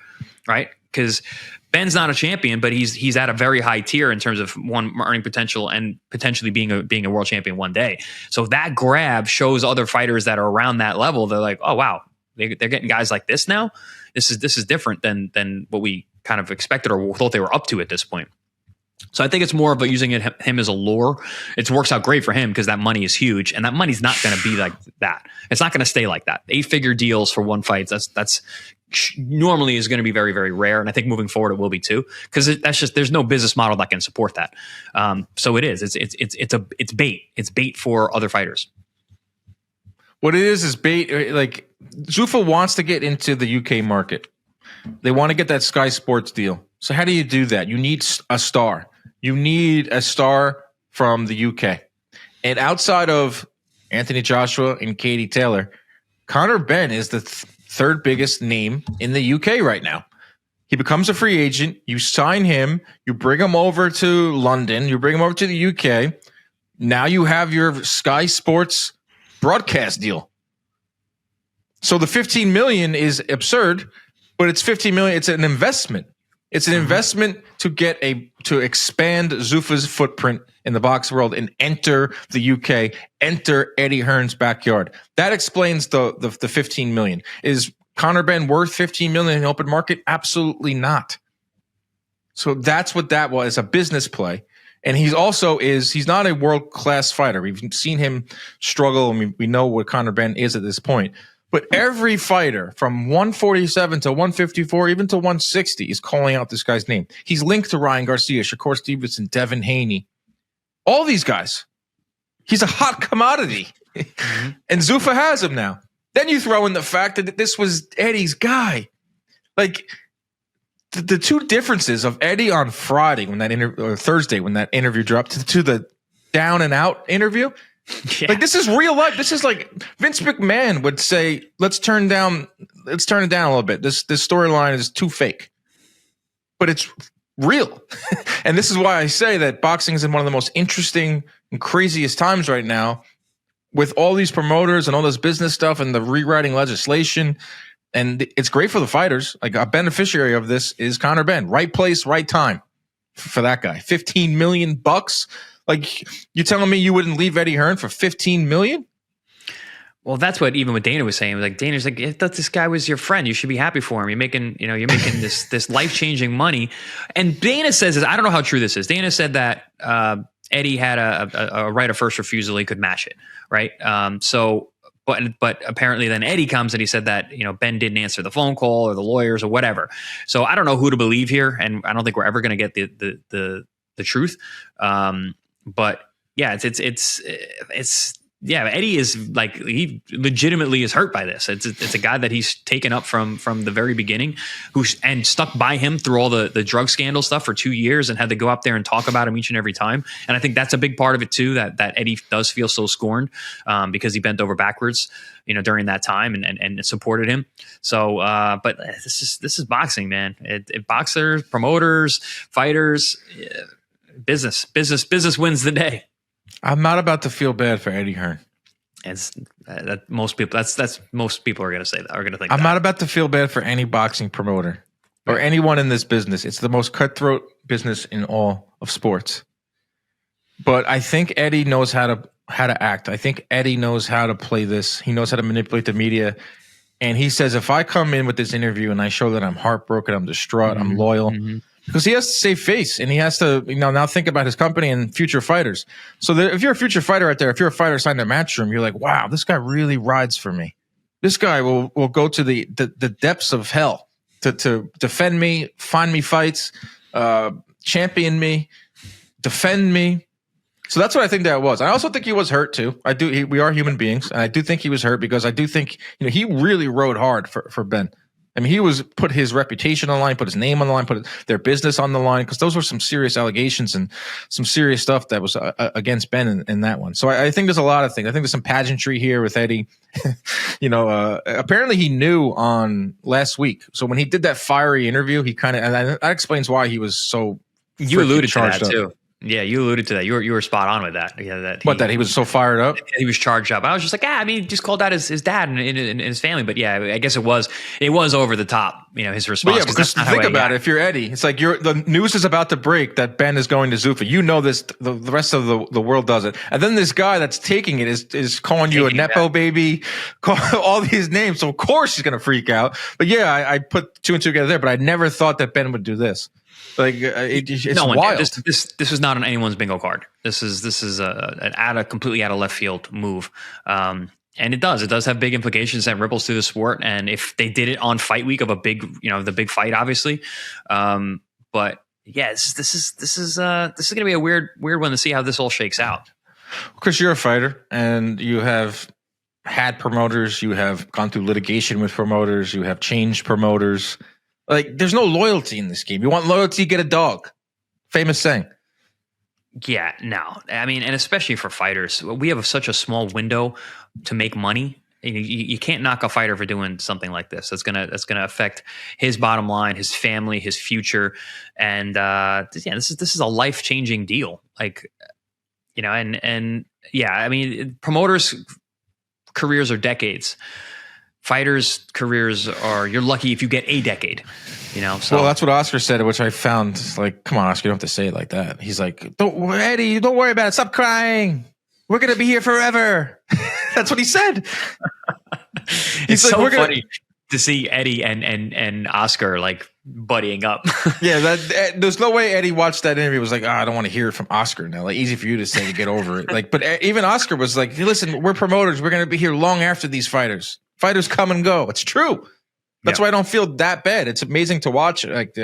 right? Because Ben's not a champion, but he's at a very high tier in terms of earning potential and potentially being a world champion one day. So that grab shows other fighters that are around that level. They're like, oh wow, they're getting guys like this now. This is different than what we kind of expected or thought they were up to at this point. So I think it's more about using him as a lure. It works out great for him because that money is huge, and that money's not going to be like that. It's not going to stay like that. 8-figure deals for one fight. That's normally is going to be very, very rare, and I think moving forward it will be too, because there's no business model that can support that. So it is. It's bait. It's bait for other fighters. What it is bait. Like, Zuffa wants to get into the UK market. They want to get that Sky Sports deal. So how do you do that? You need a star. You need a star from the UK. And outside of Anthony Joshua and Katie Taylor, Conor Benn is the third biggest name in the UK right now. He becomes a free agent. You sign him. You bring him over to London. You bring him over to the UK. Now you have your Sky Sports broadcast deal. So the $15 million is absurd, but it's $15 million. It's an investment. It's an investment to expand Zuffa's footprint in the box world and enter the UK, enter Eddie Hearn's backyard. That explains the $15 million. Is Conor Benn worth $15 million in the open market? Absolutely not. So that's what that was, a business play. And he's not a world-class fighter. We've seen him struggle, and we know what Conor Benn is at this point. But every fighter from 147 to 154, even to 160, is calling out this guy's name. He's linked to Ryan Garcia, Shakur Stevenson, Devin Haney. All these guys. He's a hot commodity. And Zuffa has him now. Then you throw in the fact that this was Eddie's guy. Like, the two differences of Eddie on Friday or Thursday when that interview dropped to the down and out interview. Yeah. Like, this is real life. This is like Vince McMahon would say, let's turn it down a little bit. This storyline is too fake. But it's real. And this is why I say that boxing is in one of the most interesting and craziest times right now, with all these promoters and all this business stuff and the rewriting legislation. And it's great for the fighters. Like, a beneficiary of this is Conor Benn. Right place, right time for that guy. $15 million. Like, you telling me you wouldn't leave Eddie Hearn for $15 million? Well, that's what even what Dana was saying. Like, Dana's like, I thought this guy was your friend. You should be happy for him. You're making this life-changing money. And Dana says this. I don't know how true this is. Dana said that Eddie had a right of first refusal. He could match it, right? But apparently then Eddie comes and he said that, Ben didn't answer the phone call or the lawyers or whatever. So I don't know who to believe here, and I don't think we're ever going to get the truth. But yeah, it's Yeah, Eddie is like, he legitimately is hurt by this. It's a guy that he's taken up from the very beginning, and stuck by him through all the drug scandal stuff for 2 years, and had to go up there and talk about him each and every time. And I think that's a big part of it too, that Eddie does feel so scorned, because he bent over backwards, during that time, and supported him. So, but this is boxing, man. Boxers, promoters, fighters, business wins the day. I'm not about to feel bad for Eddie Hearn. It's that most people. That's most people are going to say that. Are going to think. I'm not about to feel bad for any boxing promoter or anyone in this business. It's the most cutthroat business in all of sports. But I think Eddie knows how to act. I think Eddie knows how to play this. He knows how to manipulate the media. And he says, if I come in with this interview and I show that I'm heartbroken, I'm distraught, I'm loyal. Because he has to save face, and he has to, now think about his company and future fighters. So if you're a future fighter out there, if you're a fighter signed to Matchroom, you're like, wow, this guy really rides for me. This guy will go to the depths of hell to defend me, find me fights, champion me, defend me. So that's what I think that was. I also think he was hurt too. We are human beings, and I do think he was hurt, because I do think he really rode hard for Ben. I mean, he put his reputation on the line, put his name on the line, put their business on the line, because those were some serious allegations and some serious stuff that was against Ben in that one. So I think there's a lot of things. I think there's some pageantry here with Eddie. Apparently he knew on last week. So when he did that fiery interview, he kind of, and that explains why he was so. You alluded to that too. Yeah, you alluded to that. You were spot on with that. Yeah, that he was so fired up. He was charged up. I was just like, he just called out his dad and his family. But yeah, I guess it was over the top. His response. But yeah, because think about it. If you're Eddie, it's like the news is about to break that Ben is going to ZUFFA. This. The rest of the world does it, and then this guy that's taking it is calling you a nepo baby, all these names. So of course he's gonna freak out. But yeah, I put two and two together there. But I never thought that Ben would do this. Like it's wild. This was not on anyone's bingo card. This is completely out of left field move, and it does have big implications and ripples through the sport. And if they did it on fight week of a big, the big fight, obviously, but yeah, this is going to be a weird one to see how this all shakes out. Chris, you're a fighter, and you have had promoters. You have gone through litigation with promoters. You have changed promoters. Like, there's no loyalty in this game. You want loyalty, get a dog. Famous saying. Yeah, no. I mean, and especially for fighters, we have such a small window to make money. You can't knock a fighter for doing something like this. That's gonna affect his bottom line, his family, his future, and this is a life-changing deal. Like, and yeah, I mean, promoters' careers are decades. Fighters' careers you're lucky if you get a decade, So. Well, that's what Oscar said, which I found like, come on, Oscar, you don't have to say it like that. He's like, Eddie, don't worry about it. Stop crying. We're going to be here forever. That's what he said. It's like, so funny to see Eddie and Oscar like buddying up. Yeah, there's no way Eddie watched that interview and was like, I don't want to hear it from Oscar now. Like, easy for you to say to get over it. Like, but even Oscar was like, hey, listen, we're promoters. We're going to be here long after these fighters. Fighters come and go. It's true. That's why I don't feel that bad. It's amazing to watch, like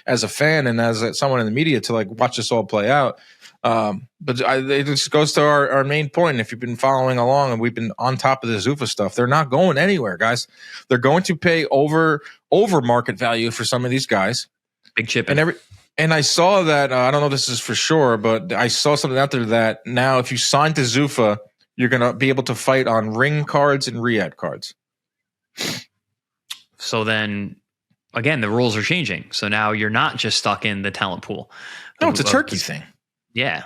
as a fan and as someone in the media, to like watch this all play out. But it just goes to our main point. If you've been following along and we've been on top of the ZUFFA stuff, they're not going anywhere, guys. They're going to pay over market value for some of these guys. Big chip. And I saw that, I don't know if this is for sure, but I saw something out there that now if you sign to ZUFFA, you're going to be able to fight on ring cards and Riyadh cards. So then, again, the rules are changing. So now you're not just stuck in the talent pool. No, it's a turkey thing. Yeah.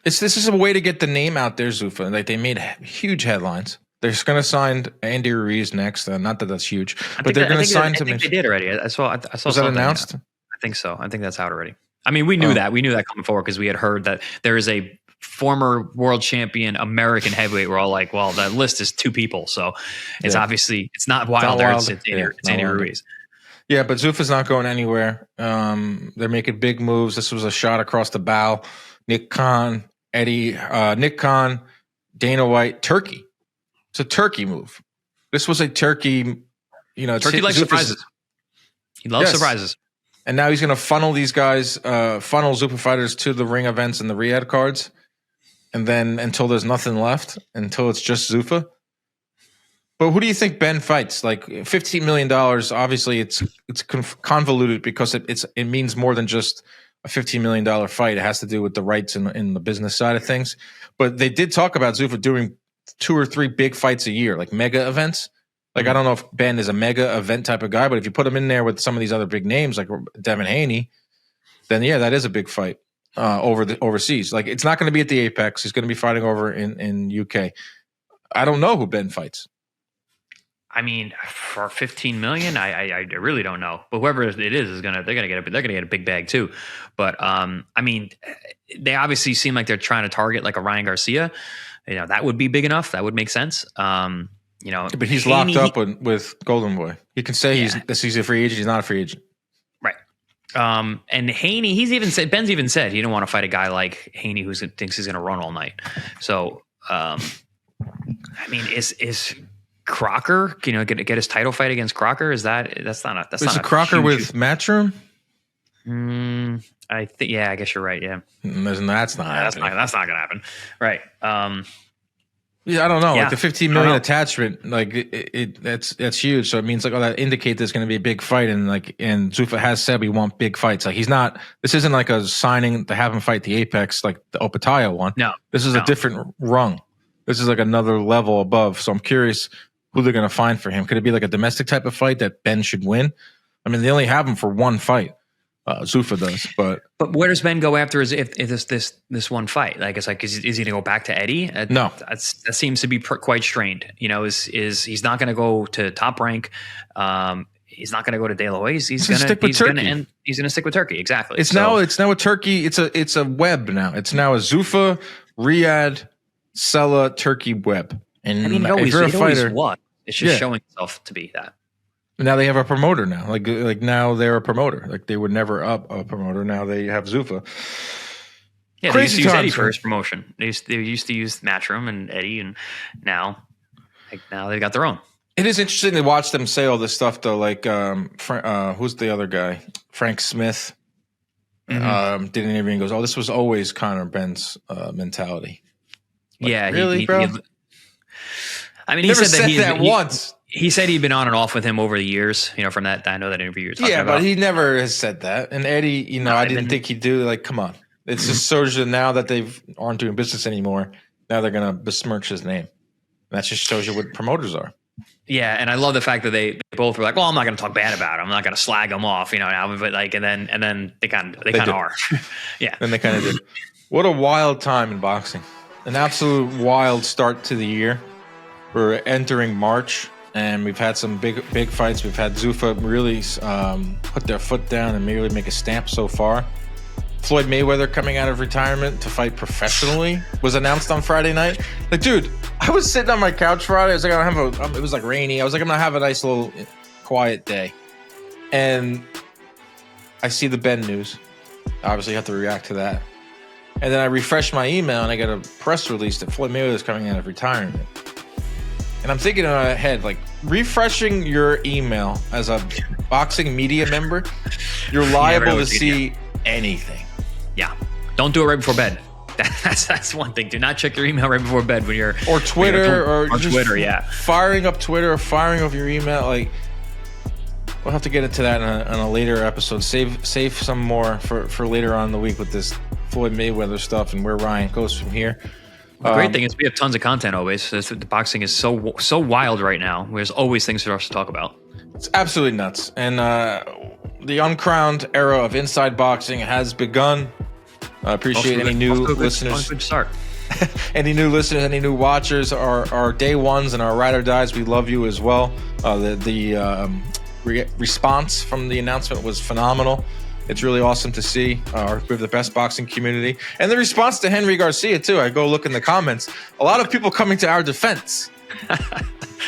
This is a way to get the name out there, ZUFFA. Like, they made huge headlines. They're going to sign Andy Ruiz next. Not that that's huge, but they're going to sign him. I think they did already. I saw. Was that announced? I think so. I think that's out already. I mean, we knew that. We knew that coming forward because we had heard that there is a former world champion American heavyweight. We're all like, well, that list is two people, so it's obviously it's not Wilder. It's Andy Ruiz. Yeah, but ZUFFA's not going anywhere. They're making big moves. This was a shot across the bow. Nick Khan, Dana White, Turkey. It's a Turkey move. This was a Turkey. Turkey likes surprises. He loves surprises. And now he's going to funnel these guys, funnel ZUFFA fighters to the ring events and the Riyadh cards. and then until there's nothing left, until it's just Zuffa. But who do you think Benn fights? Like $15 million. Obviously, it's convoluted because it means more than just a $15 million fight. It has to do with the rights in the business side of things. But they did talk about Zuffa doing 2 or 3 big fights a year, like mega events. Like I don't know if Benn is a mega event type of guy, but if you put him in there with some of these other big names like Devin Haney, then yeah, that is a big fight overseas. Like it's not going to be at the Apex. He's going to be fighting over in UK. I don't know who Benn fights. I mean, for 15 million, I really don't know. But whoever it is they're gonna get a big bag too. But I mean, they obviously seem like they're trying to target like a Ryan Garcia. You know, that would be big enough. That would make sense. You know, but he's Haney, locked up with Golden Boy. He can say he's a free agent. He's not a free agent, right? And Haney, Benn's even said he don't want to fight a guy like Haney who thinks he's going to run all night. So, I mean, is Crocker, you know, get his title fight against Crocker? Is that's not a Crocker with Matchroom? I think, yeah, I guess you're right. Yeah, that's not going to happen, right? Yeah, I don't know. Yeah. Like the 15 million attachment, like that's huge. So it means like that indicate there's going to be a big fight, and Zuffa has said we want big fights. Like this isn't like a signing to have him fight the Apex like the Opataya one. No, this is a different rung. This is like another level above. So I'm curious who they're going to find for him. Could it be like a domestic type of fight that Benn should win? I mean, they only have him for one fight. Zuffa does, but where does Benn go after if this one fight? Like it's like is he going to go back to Eddie? No, that seems to be quite strained. You know, is he's not going to go to Top Rank? He's not going to go to De La Hoya. He's going to stick with Turkey. He's going to stick with Turkey. Exactly. It's now a Turkey. It's a web now. It's now a Zuffa, Riyadh, Sella, Turkey web. And I mean, if you're a fighter, it's just showing itself to be that. Now they have a promoter now. Like now they're a promoter. Like they were never up a promoter. Now they have Zuffa. Yeah, they used to use Eddie for his promotion. They used to use Matchroom and Eddie, and now they got their own. It is interesting to watch them say all this stuff though. Like who's the other guy? Frank Smith did an interview and goes, "Oh, this was always Conor Benn's mentality." Like, yeah, really, bro. I mean, he said that once. He said he'd been on and off with him over the years, you know, from that. I know that interview you're talking about. But he never has said that. And Eddie, you know, I didn't think he'd do. Like, come on. It's just shows you now that they aren't doing business anymore. Now they're going to besmirch his name. And that just shows you what promoters are. Yeah, and I love the fact that they both were like, "Well, I'm not going to talk bad about him. I'm not going to slag him off," you know. Now, but like, and then they kind of are. Yeah. Then they kind of did. What a wild time in boxing! An absolute wild start to the year. We're entering March. And we've had some big fights. We've had Zuffa really put their foot down and really make a stamp so far. Floyd Mayweather coming out of retirement to fight professionally was announced on Friday night. Like, dude, I was sitting on my couch Friday. I was like, it was like rainy. I was like, I'm gonna have a nice little quiet day. And I see the Benn news. Obviously, you have to react to that. And then I refresh my email and I get a press release that Floyd Mayweather is coming out of retirement. And I'm thinking in my head, like, refreshing your email as a boxing media member, you're liable to see anything. Yeah. Don't do it right before bed. That's one thing. Do not check your email right before bed when you're... Or Twitter. Or Twitter, yeah. Firing up Twitter or firing up your email. Like, we'll have to get into that in a later episode. Save some more for later on in the week with this Floyd Mayweather stuff and where Ryan goes from here. The great thing is we have tons of content always. The boxing is so wild right now. There's always things for us to talk about. It's absolutely nuts. And the uncrowned era of inside boxing has begun. I appreciate any new listeners. Good start. Any new listeners, any new watchers, our day ones and our ride or dies, we love you as well. The response from the announcement was phenomenal. It's really awesome to see. We have the best boxing community. And the response to Henry Garcia, too. I go look in the comments. A lot of people coming to our defense.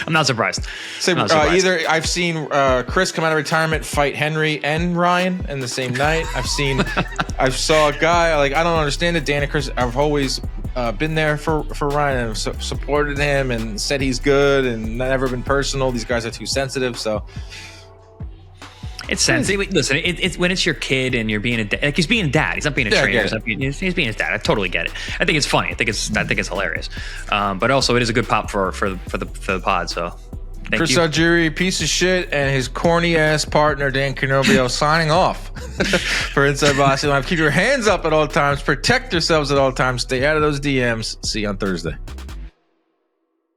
I'm not surprised. Either I've seen Chris come out of retirement, fight Henry and Ryan in the same night. I saw a guy, like, I don't understand it. Dan and Chris, I've always been there for Ryan and supported him and said he's good and never been personal. These guys are too sensitive, so... It's sense. Listen, it's when it's your kid and you're being a dad. Like he's being a dad. He's not being a trainer. He's being his dad. I totally get it. I think it's funny. I think it's hilarious. But also, it is a good pop for the pod. So. Chris Algieri, piece of shit, and his corny ass partner Dan Canobio signing off for Inside Boxing Live. Keep your hands up at all times. Protect yourselves at all times. Stay out of those DMs. See you on Thursday.